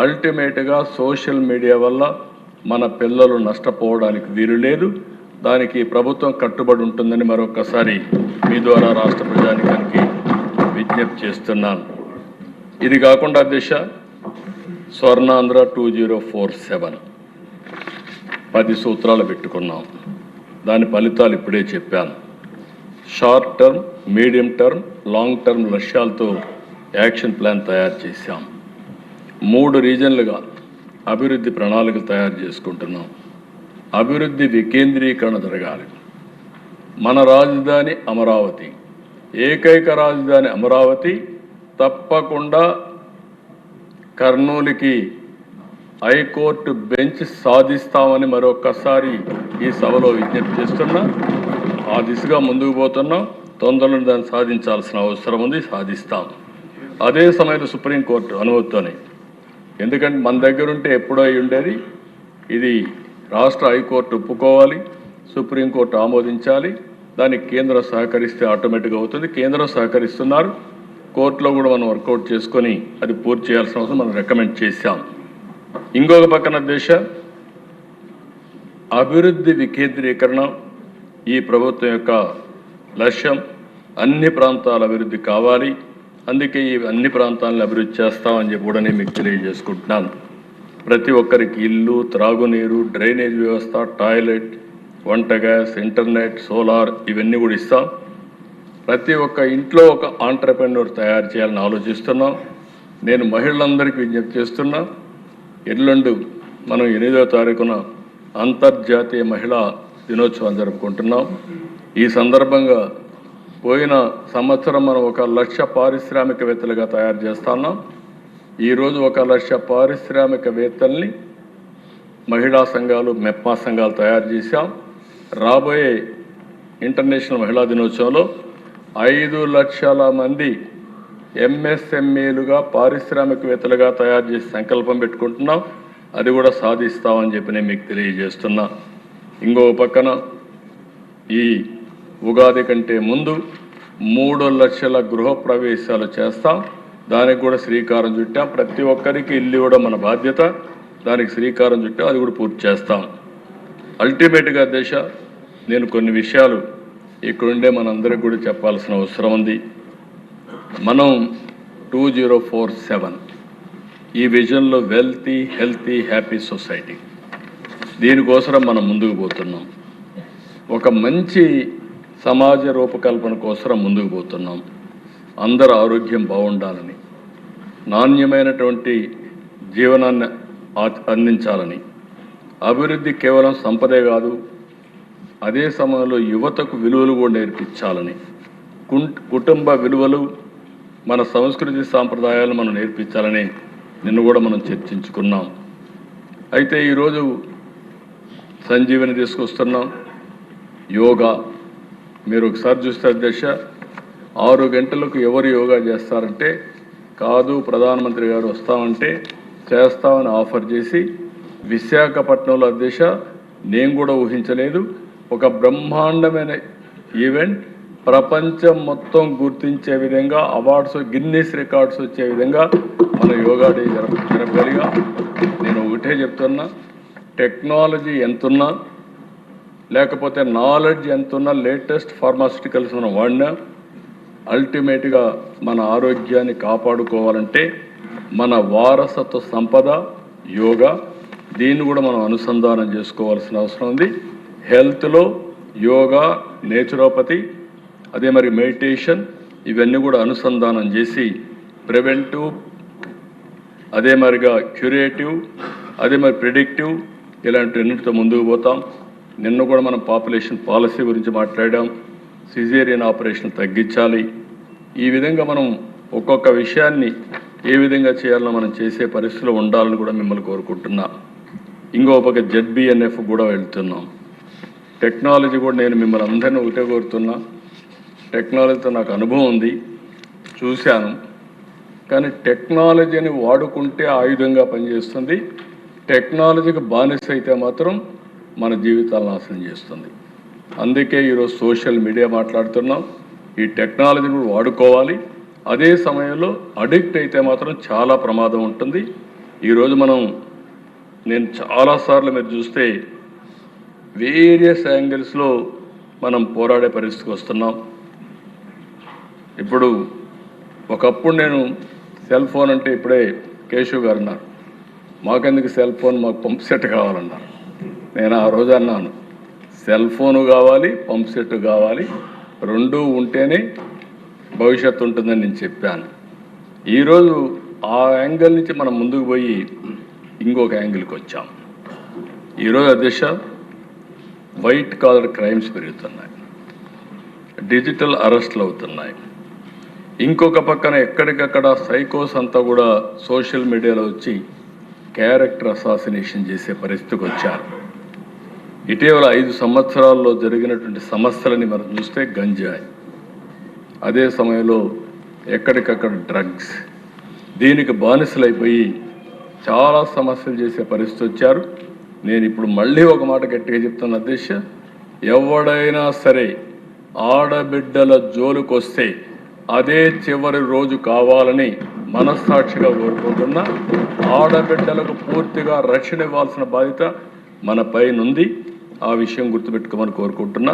అల్టిమేట్గా సోషల్ మీడియా వల్ల మన పిల్లలు నష్టపోవడానికి వీలు లేదు. దానికి ప్రభుత్వం కట్టుబడి ఉంటుందని మరొకసారి మీ ద్వారా రాష్ట్ర ప్రజానికానికి విజ్ఞప్తి చేస్తున్నాను. ఇది కాకుండా స్వర్ణాంధ్ర 2047 10 సూత్రాలు పెట్టుకున్నాం. దాని ఫలితాలు ఇప్పుడే చెప్పాను. Short term, medium term, long term లక్ష్యాలతో యాక్షన్ ప్లాన్ తయారు చేశాం. 3 రీజన్లుగా అభివృద్ధి ప్రణాళిక తయారు చేసుకుంటున్నాం. అభివృద్ధి వికేంద్రీకరణ జరగాలి. మన రాజధాని అమరావతి, ఏకైక రాజధాని అమరావతి. తప్పకుండా కర్నూలుకి హైకోర్టు బెంచ్ సాధిస్తామని మరొకసారి ఈ సభలో విజ్ఞప్తి చేస్తున్నా. ఆ దిశగా ముందుకు పోతున్నాం. తొందరలో దాన్ని సాధించాల్సిన అవసరం ఉంది, సాధిస్తాం. అదే సమయంలో సుప్రీంకోర్టు అనుమతితోనే, ఎందుకంటే మన దగ్గర ఉంటే ఎప్పుడో అయి ఉండేది. ఇది రాష్ట్ర హైకోర్టు ఒప్పుకోవాలి, సుప్రీంకోర్టు ఆమోదించాలి. దానికి కేంద్రం సహకరిస్తే ఆటోమేటిక్గా అవుతుంది. కేంద్రం సహకరిస్తున్నారు. కోర్టులో కూడా మనం వర్కౌట్ చేసుకొని అది పూర్తి చేయాల్సిన అవసరం మనం రికమెండ్ చేశాం. ఇంకొక పక్కన అభివృద్ధి వికేంద్రీకరణ ఈ ప్రభుత్వం యొక్క లక్ష్యం. అన్ని ప్రాంతాల అభివృద్ధి కావాలి. అందుకే ఈ అన్ని ప్రాంతాలను అభివృద్ధి చేస్తామని చెప్పి కూడా నేను మీకు తెలియజేసుకుంటున్నాను. ప్రతి ఒక్కరికి ఇల్లు, త్రాగునీరు, డ్రైనేజ్ వ్యవస్థ, టాయిలెట్, వంట గ్యాస్, ఇంటర్నెట్, సోలార్ ఇవన్నీ కూడా ఇస్తాం. ప్రతి ఒక్క ఇంట్లో ఒక ఆంటర్‌ప్రెన్యూర్ తయారు చేయాలని ఆలోచిస్తున్నాం. నేను మహిళలందరికీ విజ్ఞప్తి చేస్తున్నా. ఎల్లుండి మనం 8వ తారీఖున అంతర్జాతీయ మహిళా దినోత్సవం జరుపుకుంటున్నాం. ఈ సందర్భంగా పోయిన సంవత్సరం మనం 1,00,000 పారిశ్రామికవేత్తలుగా తయారు చేస్తున్నాం. ఈరోజు 1,00,000 పారిశ్రామికవేత్తల్ని మహిళా సంఘాలు, మెప్మా సంఘాలు తయారు చేశాం. రాబోయే ఇంటర్నేషనల్ మహిళా దినోత్సవంలో 5 లక్షల మంది ఎంఎస్ఎంఈలుగా పారిశ్రామికవేత్తలుగా తయారు చేసి సంకల్పం పెట్టుకుంటున్నాం. అది కూడా సాధిస్తామని చెప్పి నేను మీకు తెలియజేస్తున్నా. ఇంకో పక్కన ఈ ఉగాది కంటే ముందు 3 లక్షల గృహప్రవేశాలు చేస్తాం. దానికి కూడా శ్రీకారం చుట్టాం. ప్రతి ఒక్కరికి ఇల్లు కూడా మన బాధ్యత. దానికి శ్రీకారం చుట్టాం. అది కూడా పూర్తి చేస్తాం. అల్టిమేట్గా నేను కొన్ని విషయాలు ఇక్కడుండే మనందరికి కూడా చెప్పాల్సిన అవసరం ఉంది. మనం 2047 ఈ విజన్లో వెల్తీ, హెల్తీ, హ్యాపీ సొసైటీ, దీనికోసం మనం ముందుకు పోతున్నాం. ఒక మంచి సమాజ రూపకల్పన కోసం ముందుకు పోతున్నాం. అందరూ ఆరోగ్యం బాగుండాలని, నాణ్యమైనటువంటి జీవనాన్ని అందించాలని, అభివృద్ధి కేవలం సంపదే కాదు, అదే సమయంలో యువతకు విలువలు కూడా నేర్పించాలని, కుటుంబ విలువలు, మన సంస్కృతి సాంప్రదాయాలు మనం నేర్పించాలని నిన్ను కూడా మనం చర్చించుకున్నాం. అయితే ఈరోజు సంజీవని తీసుకొస్తున్నాం. యోగా మీరు ఒకసారి చూస్తే అధ్యక్ష, 6 గంటలకు ఎవరు యోగా చేస్తారంటే, కాదు ప్రధానమంత్రి గారు వస్తామంటే చేస్తామని ఆఫర్ చేసి విశాఖపట్నంలో అధ్యక్ష నేను కూడా ఊహించలేదు, ఒక బ్రహ్మాండమైన ఈవెంట్ ప్రపంచం మొత్తం గుర్తించే విధంగా అవార్డ్స్, గిన్నీస్ రికార్డ్స్ వచ్చే విధంగా మన యోగా డే జరపగలిగా. నేను ఒకటే చెప్తున్నా, టెక్నాలజీ ఎంతున్నా, లేకపోతే నాలెడ్జ్ ఎంతున్నా, లేటెస్ట్ ఫార్మాస్యూటికల్స్ మనం వాడినా, అల్టిమేట్గా మన ఆరోగ్యాన్ని కాపాడుకోవాలంటే మన వారసత్వ సంపద యోగా, దీన్ని కూడా మనం అనుసంధానం చేసుకోవాల్సిన అవసరం ఉంది. హెల్త్లో యోగా, నేచురోపతి, అదే మరి మెడిటేషన్, ఇవన్నీ కూడా అనుసంధానం చేసి ప్రివెంటివ్, అదే మరిగా క్యూరేటివ్, అదే మరి ప్రిడిక్టివ్, ఇలాంటి అన్నిటితో ముందుకు పోతాం. నిన్న కూడా మనం పాపులేషన్ పాలసీ గురించి మాట్లాడాం. సిజేరియన్ ఆపరేషన్ తగ్గించాలి. ఈ విధంగా మనం ఒక్కొక్క విషయాన్ని ఏ విధంగా చేయాలో మనం చేసే పరిస్థితిలో ఉండాలని కూడా మిమ్మల్ని కోరుకుంటున్నా. ఇంకో పక్క ZBNF కూడా వెళ్తున్నాం. టెక్నాలజీ కూడా నేను మిమ్మల్ని అందరినీ ఒకటే కోరుతున్నా. టెక్నాలజీతో నాకు అనుభవం ఉంది, చూశాను. కానీ టెక్నాలజీని వాడుకుంటే ఆయుధంగా పనిచేస్తుంది. టెక్నాలజీకి బానిస అయితే మాత్రం మన జీవితాలను నాశనం చేస్తుంది. అందుకే ఈరోజు సోషల్ మీడియా మాట్లాడుతున్నాం. ఈ టెక్నాలజీని కూడా వాడుకోవాలి. అదే సమయంలో అడిక్ట్ అయితే మాత్రం చాలా ప్రమాదం ఉంటుంది. ఈరోజు నేను చాలాసార్లు మీరు చూస్తే వేరియస్ యాంగిల్స్లో మనం పోరాడే పరిస్థితికి వస్తున్నాం. ఇప్పుడు ఒకప్పుడు నేను సెల్ ఫోన్ అంటే, ఇప్పుడే కేశవ్ గారు అన్నారు, మాకెందుకు సెల్ ఫోన్, మాకు పంప్ సెట్ కావాలన్నారు. నేను ఆ రోజు అన్నాను, సెల్ ఫోను కావాలి, పంప్ సెట్ కావాలి, రెండూ ఉంటేనే భవిష్యత్తు ఉంటుందని నేను చెప్పాను. ఈరోజు ఆ యాంగిల్ నుంచి మనం ముందుకు పోయి ఇంకొక యాంగిల్కి వచ్చాం. ఈరోజు అధ్యక్ష, వైట్ కాలర్ క్రైమ్స్ పెరుగుతున్నాయి, డిజిటల్ అరెస్టులు అవుతున్నాయి. ఇంకొక పక్కన ఎక్కడికక్కడ సైకోస్ అంతా కూడా సోషల్ మీడియాలో వచ్చి క్యారెక్టర్ అసాసినేషన్ చేసే పరిస్థితికి వచ్చారు. ఇటీవల 5 సంవత్సరాల్లో జరిగినటువంటి సమస్యలని మనం చూస్తే గంజాయి, అదే సమయంలో ఎక్కడికక్కడ డ్రగ్స్, దీనికి బానిసలైపోయి చాలా సమస్యలు చేసే పరిస్థితి వచ్చారు. నేను ఇప్పుడు మళ్ళీ ఒక మాట గట్టిగా చెప్తున్న అధ్యక్ష, ఎవడైనా సరే ఆడబిడ్డల జోలుకొస్తే అదే చివరి రోజు కావాలని మనస్సాక్షిగా కోరుకుంటున్నా. ఆడబిడ్డలకు పూర్తిగా రక్షణ ఇవ్వాల్సిన బాధ్యత మన పైన ఉంది. ఆ విషయం గుర్తుపెట్టుకోమని కోరుకుంటున్నా.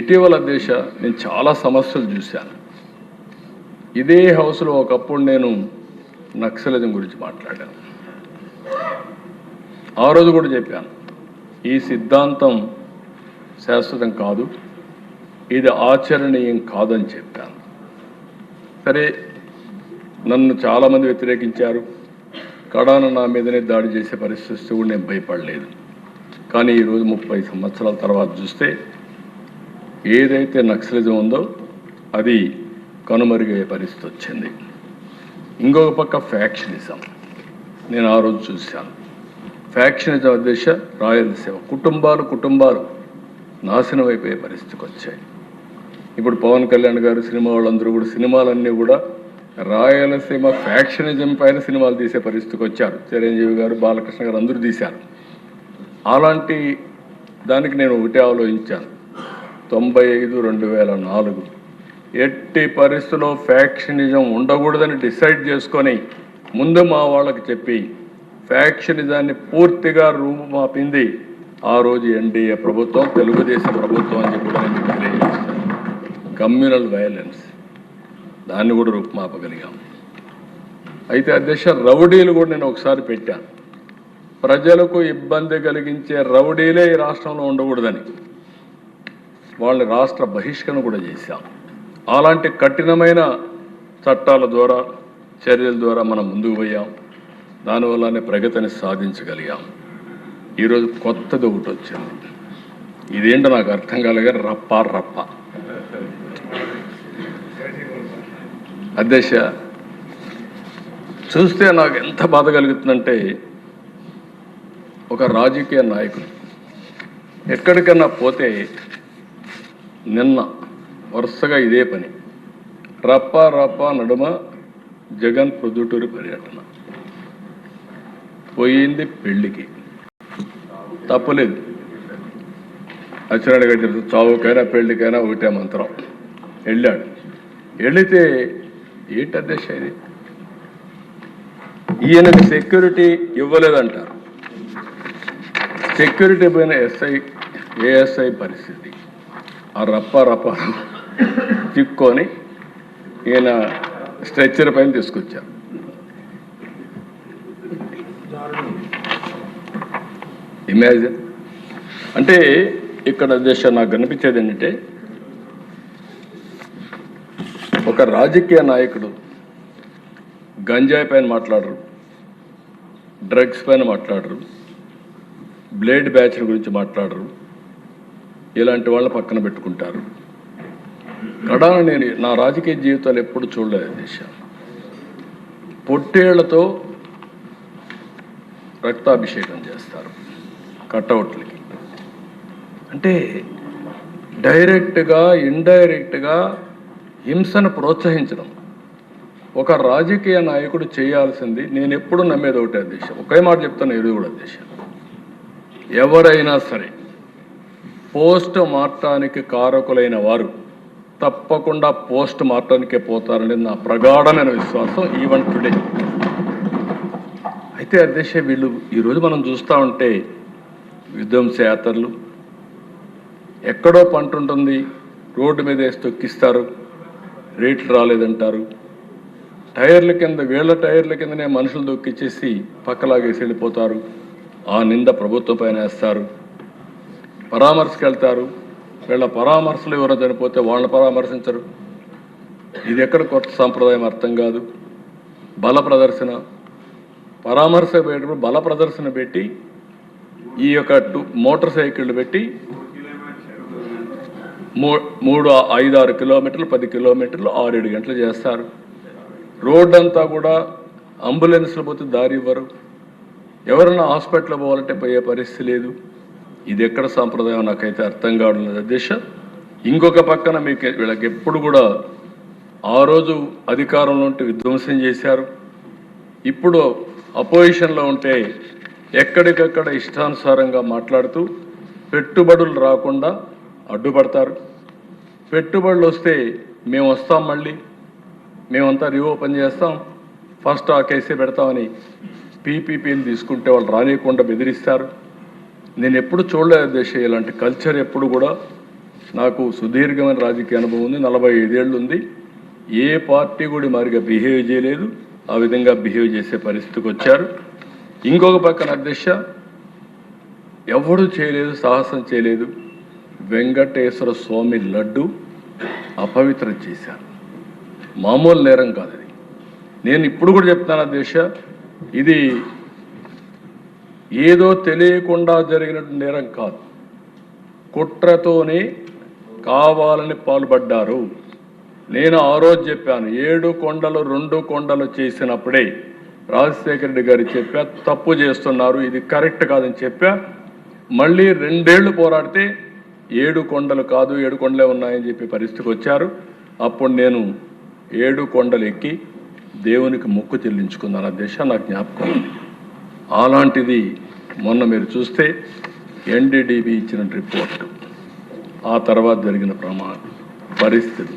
ఇటీవల దేశ నేను చాలా సమస్యలు చూశాను. ఇదే హౌస్లో ఒకప్పుడు నేను నక్సలిజం గురించి మాట్లాడాను. ఆ రోజు కూడా చెప్పాను, ఈ సిద్ధాంతం శాశ్వతం కాదు, ఇది ఆచరణీయం కాదని చెప్పాను. సరే, నన్ను చాలామంది వ్యతిరేకించారు. కడాన నా మీదనే దాడి చేసే పరిస్థితి కూడా నేను భయపడలేదు. కానీ ఈరోజు 30 సంవత్సరాల తర్వాత చూస్తే ఏదైతే నక్సలిజం ఉందో అది కనుమరుగయ్యే పరిస్థితి వచ్చింది. ఇంకొక పక్క ఫ్యాక్షనిజం నేను ఆ రోజు చూశాను. ఫ్యాక్షనిజం అధ్యక్ష, రాయలసీమ కుటుంబాలు నాశనం అయిపోయే పరిస్థితికి వచ్చాయి. ఇప్పుడు పవన్ కళ్యాణ్ గారు, సినిమా వాళ్ళందరూ కూడా సినిమాలన్నీ కూడా రాయలసీమ ఫ్యాక్షనిజం పైన సినిమాలు తీసే పరిస్థితికి వచ్చారు. చిరంజీవి గారు, బాలకృష్ణ గారు అందరూ తీశారు. అలాంటి దానికి నేను ఒకటే ఆలోచించాను, 95-2004 ఎట్టి పరిస్థితుల్లో ఫ్యాక్షనిజం ఉండకూడదని డిసైడ్ చేసుకొని ముందు మా వాళ్ళకి చెప్పి ఫ్యాక్షనిజాన్ని పూర్తిగా రూపుమాపింది ఆ రోజు ఎన్డీఏ ప్రభుత్వం, తెలుగుదేశం ప్రభుత్వం అని చెప్పి నేను తెలియజేస్తాను. కమ్యూనల్ వైలెన్స్, దాన్ని కూడా రూపుమాపగలిగాం. అయితే అధ్యక్ష రౌడీలు కూడా నేను ఒకసారి పెట్టాను. ప్రజలకు ఇబ్బంది కలిగించే రౌడీలే ఈ రాష్ట్రంలో ఉండకూడదని వాళ్ళని రాష్ట్ర బహిష్కరణ కూడా చేశాం. అలాంటి కఠినమైన చట్టాల ద్వారా చర్యల ద్వారా మనం ముందుకు పోయాం. దానివల్లనే ప్రగతిని సాధించగలిగాం. ఈరోజు కొత్తది ఒకటి వచ్చింది. ఇదేంటో నాకు అర్థం కాలేగా రప్ప అధ్యక్ష చూస్తే నాకు ఎంత బాధ కలుగుతుందంటే ఒక రాజకీయ నాయకుడు ఎక్కడికన్నా పోతే నిన్న వరుసగా ఇదే పని రప్ప నడుమ జగన్ ప్రొద్దుటూరు పర్యటన పోయింది పెళ్లికి తప్పలేదు. అచ్చినాడు తెలుసు చావుకైనా పెళ్లికైనా ఒకటే మంత్రం. వెళ్ళాడు. వెళితే ఏంటి అధ్యక్ష ఇది ఈయనకి సెక్యూరిటీ ఇవ్వలేదంటారు. సెక్యూరిటీ పోయిన ఏఎస్ఐ పరిస్థితి ఆ రప్ప చిక్కొని ఈయన స్ట్రెచ్చర్ పైన తీసుకొచ్చారు. ఇమాజిన్ అంటే ఇక్కడ అధ్యక్ష నాకు కనిపించేది ఏంటంటే ఒక రాజకీయ నాయకుడు గంజాయి పైన మాట్లాడరు, డ్రగ్స్ పైన మాట్లాడరు, బ్లేడ్ బ్యాచ్ల గురించి మాట్లాడరు, ఇలాంటి వాళ్ళ పక్కన పెట్టుకుంటారు. కడాన నేను నా రాజకీయ జీవితాలు ఎప్పుడు చూడలేదు దేశ పొట్టేళ్లతో రక్తాభిషేకం చేస్తారు కటౌట్లకి. అంటే డైరెక్ట్గా ఇండైరెక్ట్గా హింసను ప్రోత్సహించడం ఒక రాజకీయ నాయకుడు చేయాల్సింది. నేను ఎప్పుడు నమ్మేది ఒకటే అధ్యక్ష, ఒకే మాట చెప్తాను, ఇది కూడా అధ్యక్ష, ఎవరైనా సరే పోస్ట్ మార్టానికి కారకులైన వారు తప్పకుండా పోస్ట్ మార్టానికే పోతారనేది నా ప్రగాఢమైన విశ్వాసం ఈవెన్ టుడే. అయితే అధ్యక్ష వీళ్ళు ఈరోజు మనం చూస్తూ ఉంటే విధ్వంస యాత్రలు, ఎక్కడో పంట ఉంటుంది రోడ్డు మీద వేసి తొక్కిస్తారు, రేట్లు రాలేదంటారు, టైర్ల కింద వీళ్ళ టైర్ల కిందనే మనుషులు దొక్కిచ్చేసి పక్కలాగేసి వెళ్ళిపోతారు, ఆ నింద ప్రభుత్వం పైన వేస్తారు. పరామర్శకు వెళ్తారు, వీళ్ళ పరామర్శలు ఎవరో చనిపోతే వాళ్ళని పరామర్శించరు. ఇది ఎక్కడ కొత్త సాంప్రదాయం అర్థం కాదు. బల ప్రదర్శన, పరామర్శ పెట్టినప్పుడు బల ప్రదర్శన పెట్టి ఈ యొక్క మోటార్ సైకిళ్ళు పెట్టి 5-6 కిలోమీటర్లు 10 కిలోమీటర్లు 6-7 గంటలు చేస్తారు. రోడ్డు అంతా కూడా అంబులెన్స్లు పోతే దారి ఇవ్వరు, ఎవరైనా హాస్పిటల్ పోవాలంటే పోయే పరిస్థితి లేదు. ఇది ఎక్కడ సాంప్రదాయం నాకైతే అర్థం కావడం లేదు అధ్యక్ష. ఇంకొక పక్కన మీకు వీళ్ళకి ఎప్పుడు కూడా ఆ రోజు అధికారంలో ఉంటే విధ్వంసం చేశారు, ఇప్పుడు అపోజిషన్లో ఉంటే ఎక్కడికక్కడ ఇష్టానుసారంగా మాట్లాడుతూ పెట్టుబడులు రాకుండా అడ్డుపడతారు. పెట్టుబడులు వస్తే మేము వస్తాం, మళ్ళీ మేమంతా రీఓపెన్ చేస్తాం, ఫస్ట్ ఆ కేసే పెడతామని పీపీపీని తీసుకుంటే వాళ్ళు రానియకుండా బెదిరిస్తారు. నేను ఎప్పుడు చూడలేదు దేశ ఇలాంటి కల్చర్. ఎప్పుడు కూడా నాకు సుదీర్ఘమైన రాజకీయ అనుభవం ఉంది, 45 ఏళ్ళు ఉంది. ఏ పార్టీ కూడా మారిగా బిహేవ్ చేయలేదు, ఆ విధంగా బిహేవ్ చేసే పరిస్థితికి వచ్చారు. ఇంకొక పక్కన అధ్యక్ష ఎవడు చేయలేదు, సాహసం చేయలేదు, వెంకటేశ్వర స్వామి లడ్డు అపవిత్రం చేశారు. మామూలు నేరం కాదు అది. నేను ఇప్పుడు కూడా చెప్తాను అధ్యక్ష, ఇది ఏదో తెలియకుండా జరిగినట్టు నేరం కాదు, కుట్రతోనే కావాలని పాల్పడ్డారు. నేను ఆ రోజు చెప్పాను, 7 కొండలు 2 కొండలు చేసినప్పుడే రాజశేఖర రెడ్డి గారు చెప్పా తప్పు చేస్తున్నారు, ఇది కరెక్ట్ కాదని చెప్పా. మళ్ళీ 2 ఏళ్ళు పోరాడితే 7 కొండలు కాదు 7 కొండలే ఉన్నాయని చెప్పి పరిస్థితికి వచ్చారు. అప్పుడు నేను 7 కొండలు ఎక్కి దేవునికి మొక్కు చెల్లించుకున్నాను అధ్యక్ష, నాకు జ్ఞాపకం ఉంది. అలాంటిది మొన్న మీరు చూస్తే ఎన్డీడీబీ ఇచ్చిన రిపోర్ట్, ఆ తర్వాత జరిగిన పరిస్థితి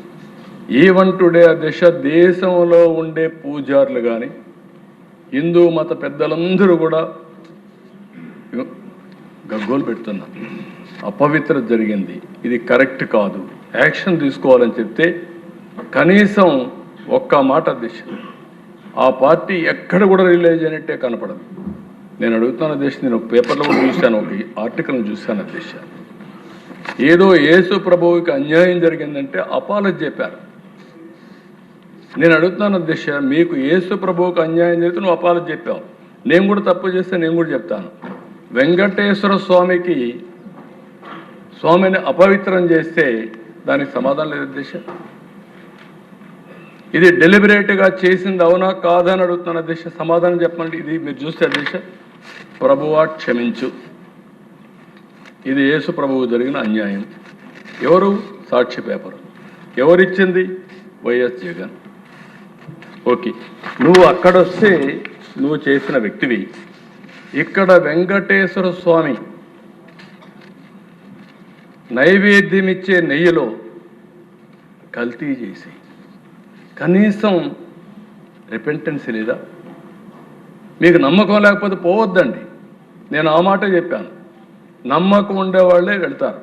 ఈవెన్ టుడే అధ్యక్ష దేశంలో ఉండే పూజారులు కానీ హిందూ మత పెద్దలందరూ కూడా గగ్గోలు పెడుతున్నారు. అపవిత్రత జరిగింది, ఇది కరెక్ట్ కాదు, యాక్షన్ తీసుకోవాలని చెప్తే కనీసం ఒక్క మాట అధ్యక్ష ఆ పార్టీ ఎక్కడ కూడా రిలీజ్ అయినట్టే కనపడదు. నేను అడుగుతున్న అధ్యక్ష, నేను ఒక పేపర్లో కూడా చూశాను, ఒక ఆర్టికల్ని చూశాను అధ్యక్ష. ఏదో యేసు ప్రభువుకి అన్యాయం జరిగిందంటే అపాలజీ చెప్పారు. నేను అడుగుతున్నాను అధ్యక్ష, మీకు యేసు ప్రభువుకి అన్యాయం జరిగితే నువ్వు అపాలజీ చెప్పావు, నేను కూడా తప్పు చేస్తే నేను కూడా చెప్తాను. వెంకటేశ్వర స్వామిని అపవిత్రం చేస్తే దానికి సమాధానం లేదు అధ్యక్ష. ఇది డెలిబరేట్గా చేసింది అవునా కాదని అడుగుతున్నాను అధ్యక్ష, సమాధానం చెప్పండి. ఇది మీరు చూస్తే అధ్యక్ష, ప్రభువా క్షమించు, ఇది యేసు ప్రభువు జరిగిన అన్యాయం. ఎవరు? సాక్షి పేపర్. ఎవరిచ్చింది? వైఎస్ జగన్. ఓకే, నువ్వు అక్కడొస్తే నువ్వు చేసిన వ్యక్తివి. ఇక్కడ వెంకటేశ్వర స్వామి నైవేద్యం ఇచ్చే నెయ్యిలో కల్తీ చేసి కనీసం రిపెంటెన్స్ లేదా? మీకు నమ్మకం లేకపోతే పోవద్దండి. నేను ఆ మాట చెప్పాను. నమ్మకం ఉండేవాళ్లే వెళ్తారు.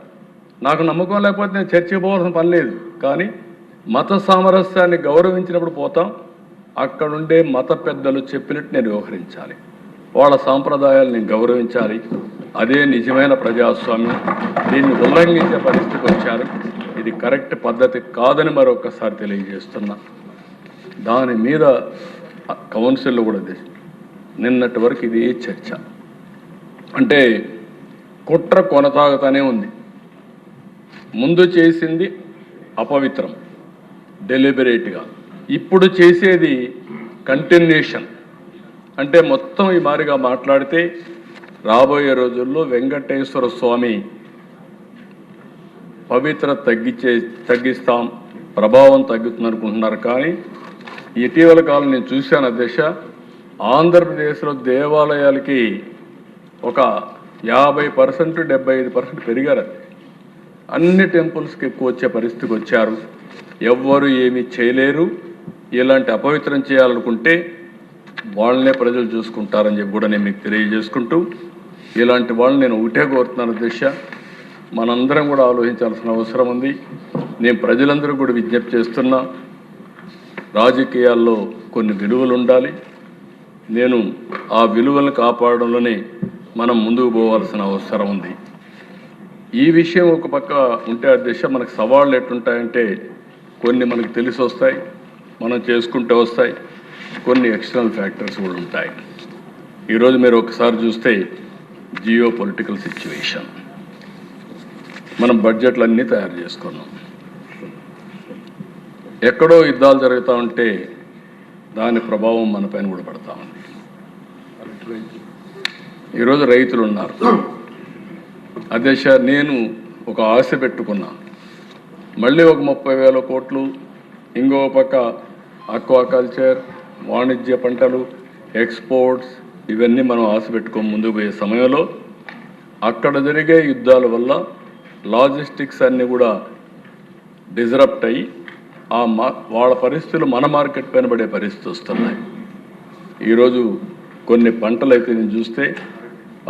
నాకు నమ్మకం లేకపోతే నేను చర్చికి పోవాల్సిన పని లేదు. కానీ మత సామరస్యాన్ని గౌరవించినప్పుడు పోతాం. అక్కడుండే మత పెద్దలు చెప్పినట్టు నేను వ్యవహరించాలి, వాళ్ళ సాంప్రదాయాలను గౌరవించాలి. అదే నిజమైన ప్రజాస్వామ్యం. దీన్ని ఉల్లంఘించే పరిస్థితికి వచ్చారు. ఇది కరెక్ట్ పద్ధతి కాదని మరొకసారి తెలియజేస్తున్నా. దాని మీద కౌన్సిల్లో కూడా నిన్నటి వరకు ఇది చర్చ. అంటే కుట్ర కొనసాగుతూనే ఉంది. ముందు చేసింది అపవిత్రం డెలిబరేట్గా, ఇప్పుడు చేసేది కంటిన్యూషన్. అంటే మొత్తం ఈ మారిగా మాట్లాడితే రాబోయే రోజుల్లో వెంకటేశ్వర స్వామి పవిత్రత తగ్గిస్తాం, ప్రభావం తగ్గుతుంది అనుకుంటున్నారు. కానీ ఇటీవల కాలం నేను చూశాను అధ్యక్ష, ఆంధ్రప్రదేశ్లో దేవాలయాలకి ఒక 50% 75% పెరిగారు. అన్ని టెంపుల్స్కి ఎక్కువ వచ్చే పరిస్థితికి వచ్చారు. ఎవ్వరు ఏమీ చేయలేరు. ఇలాంటి అపవిత్రం చేయాలనుకుంటే వాళ్ళనే ప్రజలు చూసుకుంటారని చెప్పి కూడా నేను మీకు తెలియజేసుకుంటూ, ఇలాంటి వాళ్ళని నేను ఒకటే కోరుతున్నాను అధ్యక్ష, మనందరం కూడా ఆలోచించాల్సిన అవసరం ఉంది. నేను ప్రజలందరూ కూడా విజ్ఞప్తి చేస్తున్నా, రాజకీయాల్లో కొన్ని విలువలు ఉండాలి. నేను ఆ విలువలను కాపాడడంలోనే మనం ముందుకు పోవాల్సిన అవసరం ఉంది. ఈ విషయం ఒక పక్క ఉంటే అధ్యక్ష, మనకు సవాళ్ళు ఎట్లుంటాయంటే కొన్ని మనకు తెలిసి వస్తాయి, మనం చేసుకుంటూ వస్తాయి. కొన్ని ఎక్స్టర్నల్ ఫ్యాక్టర్స్ కూడా ఉంటాయి. ఈరోజు మీరు ఒకసారి చూస్తే జియో పొలిటికల్ సిచ్యువేషన్, మనం బడ్జెట్లు అన్నీ తయారు చేసుకున్నాం. ఎక్కడో యుద్ధాలు జరుగుతూ ఉంటే దాని ప్రభావం మన పైన కూడా పడతా ఉంది. ఈరోజు రైతులు ఉన్నారు అధ్యక్ష, నేను ఒక ఆశ పెట్టుకున్నా, మళ్ళీ ఒక 30,000 కోట్లు, ఇంకో పక్క ఆక్వాకల్చర్, వాణిజ్య పంటలు, ఎక్స్పోర్ట్స్, ఇవన్నీ మనం ఆశ పెట్టుకొని ముందుకు పోయే సమయంలో అక్కడ జరిగే యుద్ధాల వల్ల లాజిస్టిక్స్ అన్నీ కూడా డిజరప్ట్ అయ్యి వాళ్ళ పరిస్థితులు మన మార్కెట్ పైన పడే పరిస్థితి వస్తున్నాయి. ఈరోజు కొన్ని పంటలు అయితే నేను చూస్తే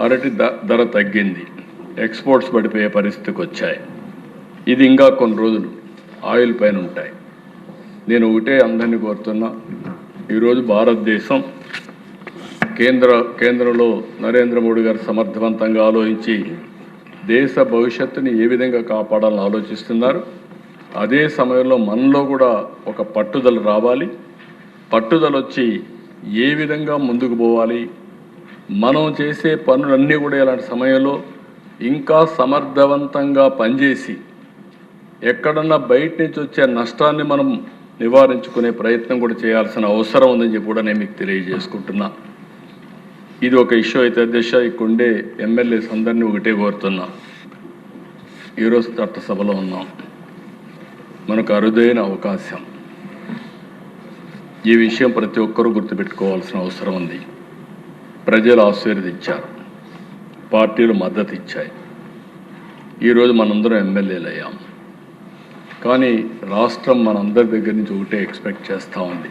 అరటి ధర తగ్గింది, ఎక్స్పోర్ట్స్ పడిపోయే పరిస్థితికి వచ్చాయి. ఇది ఇంకా కొన్ని రోజులు ఆయిల్ పైన ఉంటాయి. నేను ఒకటే అందరినీ కోరుతున్నా, ఈరోజు భారతదేశం కేంద్రంలో నరేంద్ర మోడీ గారు సమర్థవంతంగా ఆలోచించి దేశ భవిష్యత్తుని ఏ విధంగా కాపాడాలని ఆలోచిస్తున్నారు. అదే సమయంలో మనలో కూడా ఒక పట్టుదల రావాలి. పట్టుదల వచ్చి ఏ విధంగా ముందుకు పోవాలి, మనం చేసే పనులన్నీ కూడా ఇలాంటి సమయంలో ఇంకా సమర్థవంతంగా పనిచేసి ఎక్కడన్నా బయట నుంచి వచ్చే నష్టాన్ని మనం నివారించుకునే ప్రయత్నం కూడా చేయాల్సిన అవసరం ఉందని చెప్పి కూడా నేను మీకు తెలియజేసుకుంటున్నా. ఇది ఒక ఇష్యూ అయితే అధ్యక్ష, ఇక్కడుండే ఎమ్మెల్యేస్ అందరినీ ఒకటే కోరుతున్నా, ఈరోజు చట్టసభలో ఉన్నాం, మనకు అరుదైన అవకాశం. ఈ విషయం ప్రతి ఒక్కరూ గుర్తుపెట్టుకోవాల్సిన అవసరం ఉంది. ప్రజలు ఆశీర్వదించారు, పార్టీలు మద్దతు ఇచ్చాయి. ఈరోజు మనందరం ఎమ్మెల్యేలు అయ్యాం. కానీ రాష్ట్రం మనందరి దగ్గర నుంచి ఒకటే ఎక్స్పెక్ట్ చేస్తూ ఉంది,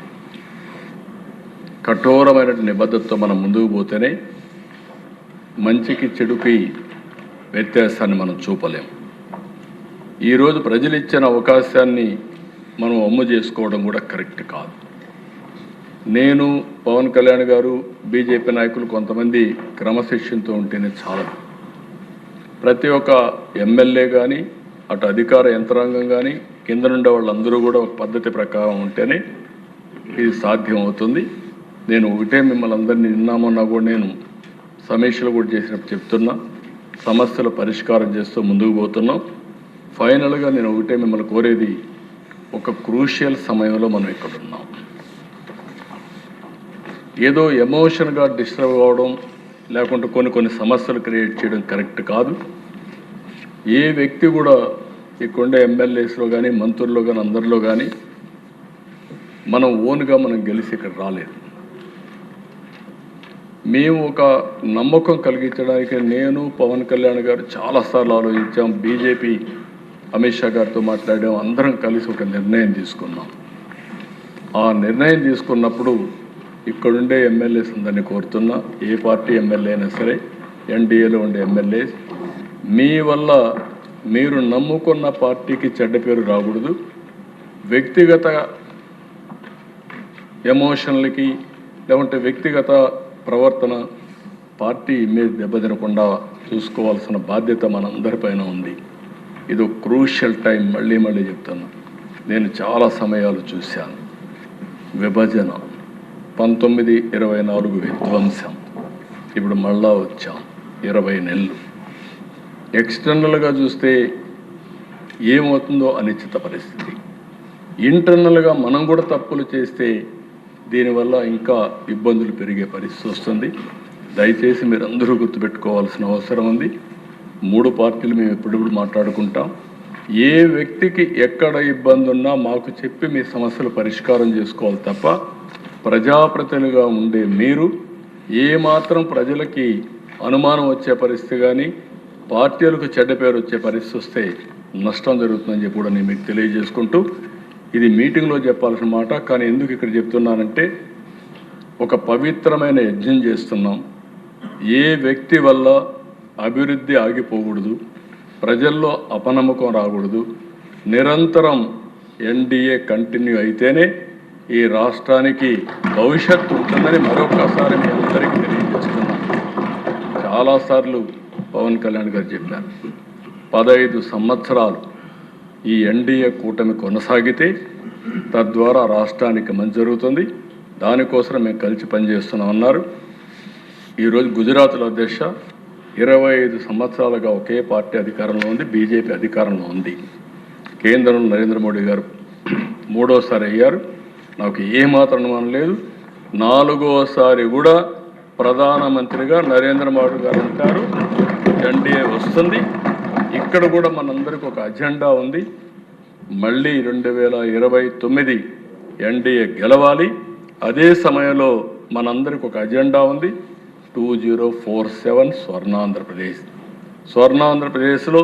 కఠోరమైన నిబద్ధతతో మనం ముందుకు పోతేనే మంచికి చెడుకి వ్యత్యాసాన్ని మనం చూపలేం. ఈరోజు ప్రజలు ఇచ్చిన అవకాశాన్ని మనం అమ్ము చేసుకోవడం కూడా కరెక్ట్ కాదు. నేను పవన్ కళ్యాణ్ గారు బీజేపీ నాయకులు కొంతమంది క్రమశిక్షణతో ఉంటేనే చాలు. ప్రతి ఒక్క ఎమ్మెల్యే కానీ అటు అధికార యంత్రాంగం కానీ కింద నుండే వాళ్ళందరూ కూడా ఒక పద్ధతి ప్రకారం ఉంటేనే ఇది సాధ్యం అవుతుంది. నేను ఒకటే మిమ్మల్ని అందరినీ నిన్నామన్నా కూడా నేను సమీక్షలు కూడా చేసినప్పుడు చెప్తున్నా, సమస్యల పరిష్కారం చేస్తూ ముందుకు పోతున్నాం. ఫైనల్గా నేను ఒకటే మిమ్మల్ని కోరేది, ఒక క్రూషియల్ సమయంలో మనం ఇక్కడ ఉన్నాం. ఏదో ఎమోషన్గా డిస్టర్బ్ అవ్వడం లేకుంటే కొన్ని సమస్యలు క్రియేట్ చేయడం కరెక్ట్ కాదు. ఏ వ్యక్తి కూడా ఇక్కడుండే ఎమ్మెల్యేస్లో కానీ మంత్రుల్లో కానీ అందరిలో కానీ మనం ఓన్గా మనం గెలిచి ఇక్కడ రాలేదు. మేము ఒక నమ్మకం కలిగించడానికి నేను పవన్ కళ్యాణ్ గారు చాలాసార్లు ఆలోచించాం. బీజేపీ అమిత్ షా గారితో మాట్లాడాం. అందరం కలిసి ఒక నిర్ణయం తీసుకున్నాం. ఆ నిర్ణయం తీసుకున్నప్పుడు ఇక్కడుండే ఎమ్మెల్యేస్ అందరినీ కోరుతున్నా, ఏ పార్టీ ఎమ్మెల్యే అయినా సరే, ఎన్డీఏలో ఉండే ఎమ్మెల్యేస్, మీ వల్ల మీరు నమ్ముకున్న పార్టీకి చెడ్డ పేరు రాకూడదు. వ్యక్తిగత ఎమోషన్లకి లేకుంటే వ్యక్తిగత ప్రవర్తన పార్టీ ఇమేజ్ దెబ్బతినకుండా చూసుకోవాల్సిన బాధ్యత మనందరిపైన ఉంది. ఇది ఒక క్రూషియల్ టైం. మళ్ళీ చెప్తున్నా, నేను చాలా సమయాలు చూశాను. విభజన, 1924 విధ్వంసం, ఇప్పుడు మళ్ళా వచ్చాం 20 నెలలు. ఎక్స్టర్నల్గా చూస్తే ఏమవుతుందో అనిశ్చిత పరిస్థితి. ఇంటర్నల్గా మనం కూడా తప్పులు చేస్తే దీనివల్ల ఇంకా ఇబ్బందులు పెరిగే పరిస్థితి వస్తుంది. దయచేసి మీరు అందరూ గుర్తుపెట్టుకోవాల్సిన అవసరం ఉంది. 3 పార్టీలు మేము ఎప్పుడప్పుడు మాట్లాడుకుంటాం. ఏ వ్యక్తికి ఎక్కడ ఇబ్బంది ఉన్నా మాకు చెప్పి మీ సమస్యలు పరిష్కారం చేసుకోవాలి తప్ప, ప్రజాప్రతినిధిగా ఉండే మీరు ఏమాత్రం ప్రజలకి అనుమానం వచ్చే పరిస్థితి కానీ పార్టీలకు చెడ్డ పేరు వచ్చే పరిస్థితి వస్తే నష్టం జరుగుతుందని చెప్పి కూడా నేను మీకు తెలియజేసుకుంటూ, ఇది మీటింగ్లో చెప్పాల్సిన మాట, కానీ ఎందుకు ఇక్కడ చెప్తున్నానంటే, ఒక పవిత్రమైన యజ్ఞం చేస్తున్నాం. ఏ వ్యక్తి వల్ల అభివృద్ధి ఆగిపోకూడదు, ప్రజల్లో అపనమ్మకం రాకూడదు. నిరంతరం ఎన్డీఏ కంటిన్యూ అయితేనే ఈ రాష్ట్రానికి భవిష్యత్తు ఉంటుందని మరొకసారి మీ అందరికీ తెలియజేస్తున్నాను. చాలాసార్లు పవన్ కళ్యాణ్ గారు చెప్పారు, 15 సంవత్సరాలు ఈ ఎన్డీఏ కూటమి కొనసాగితే తద్వారా రాష్ట్రానికి మంచి జరుగుతుంది, దానికోసం మేము కలిసి పనిచేస్తున్నామన్నారు. ఈరోజు గుజరాత్లో అధ్యక్ష 25 సంవత్సరాలుగా ఒకే పార్టీ అధికారంలో ఉంది, బీజేపీ అధికారంలో ఉంది. కేంద్రంలో నరేంద్ర మోడీ గారు 3వసారి అయ్యారు. నాకు ఏమాత్రం అనుమానం లేదు. 4వసారి కూడా ప్రధానమంత్రిగా నరేంద్ర మోడీ గారు ఉంటారు. ఎన్డీఏ వస్తుంది. ఇక్కడ కూడా మనందరికీ ఒక అజెండా ఉంది. మళ్ళీ 2029 ఎన్డీఏ గెలవాలి. అదే సమయంలో మనందరికీ ఒక అజెండా ఉంది, 2047 స్వర్ణాంధ్రప్రదేశ్. స్వర్ణాంధ్రప్రదేశ్లో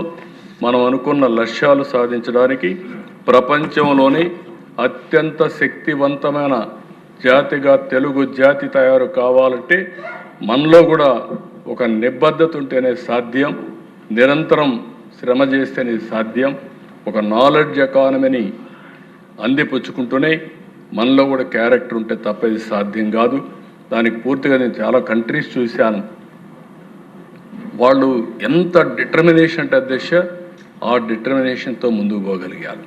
మనం అనుకున్న లక్ష్యాలు సాధించడానికి ప్రపంచంలోని అత్యంత శక్తివంతమైన జాతిగా తెలుగు జాతి తయారు కావాలంటే మనలో కూడా ఒక నిబద్ధత ఉంటేనే సాధ్యం. నిరంతరం శ్రమ చేస్తేనే సాధ్యం. ఒక నాలెడ్జ్ ఎకానమీని అందిపుచ్చుకుంటూనే మనలో కూడా క్యారెక్టర్ ఉంటే తప్ప ఇది సాధ్యం కాదు. దానికి పూర్తిగా నేను చాలా కంట్రీస్ చూశాను. వాళ్ళు ఎంత డిటర్మినేషన్ అంటే అధ్యక్ష, ఆ డిటర్మినేషన్తో ముందుకు పోగలిగారు.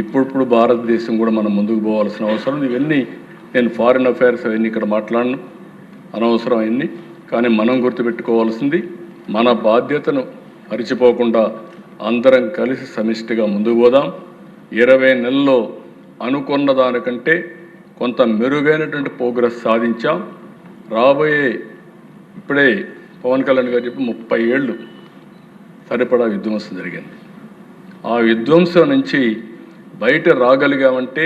ఇప్పుడు భారతదేశం కూడా మనం ముందుకు పోవాల్సిన అవసరం. ఇవన్నీ నేను ఫారిన్ అఫైర్స్ అవన్నీ ఇక్కడ మాట్లాడను, అనవసరం అవన్నీ. కానీ మనం గుర్తుపెట్టుకోవాల్సింది, మన బాధ్యతను మరిచిపోకుండా అందరం కలిసి సమిష్టిగా ముందుకు పోదాం. 20 నెలల్లో అనుకున్న దానికంటే కొంత మెరుగైనటువంటి ప్రోగ్రెస్ సాధించాం. రాబోయే ఇప్పుడే పవన్ కళ్యాణ్ గారు చెప్పి 30 ఏళ్ళు సరిపడా విధ్వంసం జరిగింది. ఆ విధ్వంసం నుంచి బయట రాగలిగామంటే,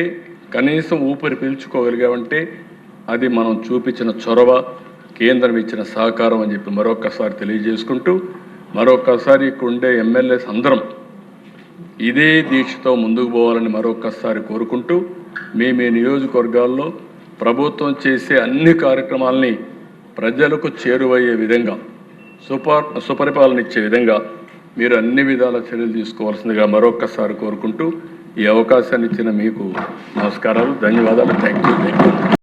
కనీసం ఊపిరి పీల్చుకోగలిగామంటే అది మనం చూపించిన చొరవ, కేంద్రం ఇచ్చిన సహకారం అని చెప్పి మరొకసారి తెలియజేసుకుంటూ, మరొకసారి ఇక్కడ ఉండే ఎమ్మెల్యేస్ అందరం ఇదే దీక్షతో ముందుకు పోవాలని మరొకసారి కోరుకుంటూ, మీ నియోజకవర్గాల్లో ప్రభుత్వం చేసే అన్ని కార్యక్రమాలని ప్రజలకు చేరువయ్యే విధంగా, సుపరిపాలన ఇచ్చే విధంగా మీరు అన్ని విధాల చర్యలు తీసుకోవాల్సిందిగా మరొకసారి కోరుకుంటూ, ఈ అవకాశాన్ని ఇచ్చిన మీకు నమస్కారాలు, ధన్యవాదాలు. Thank you.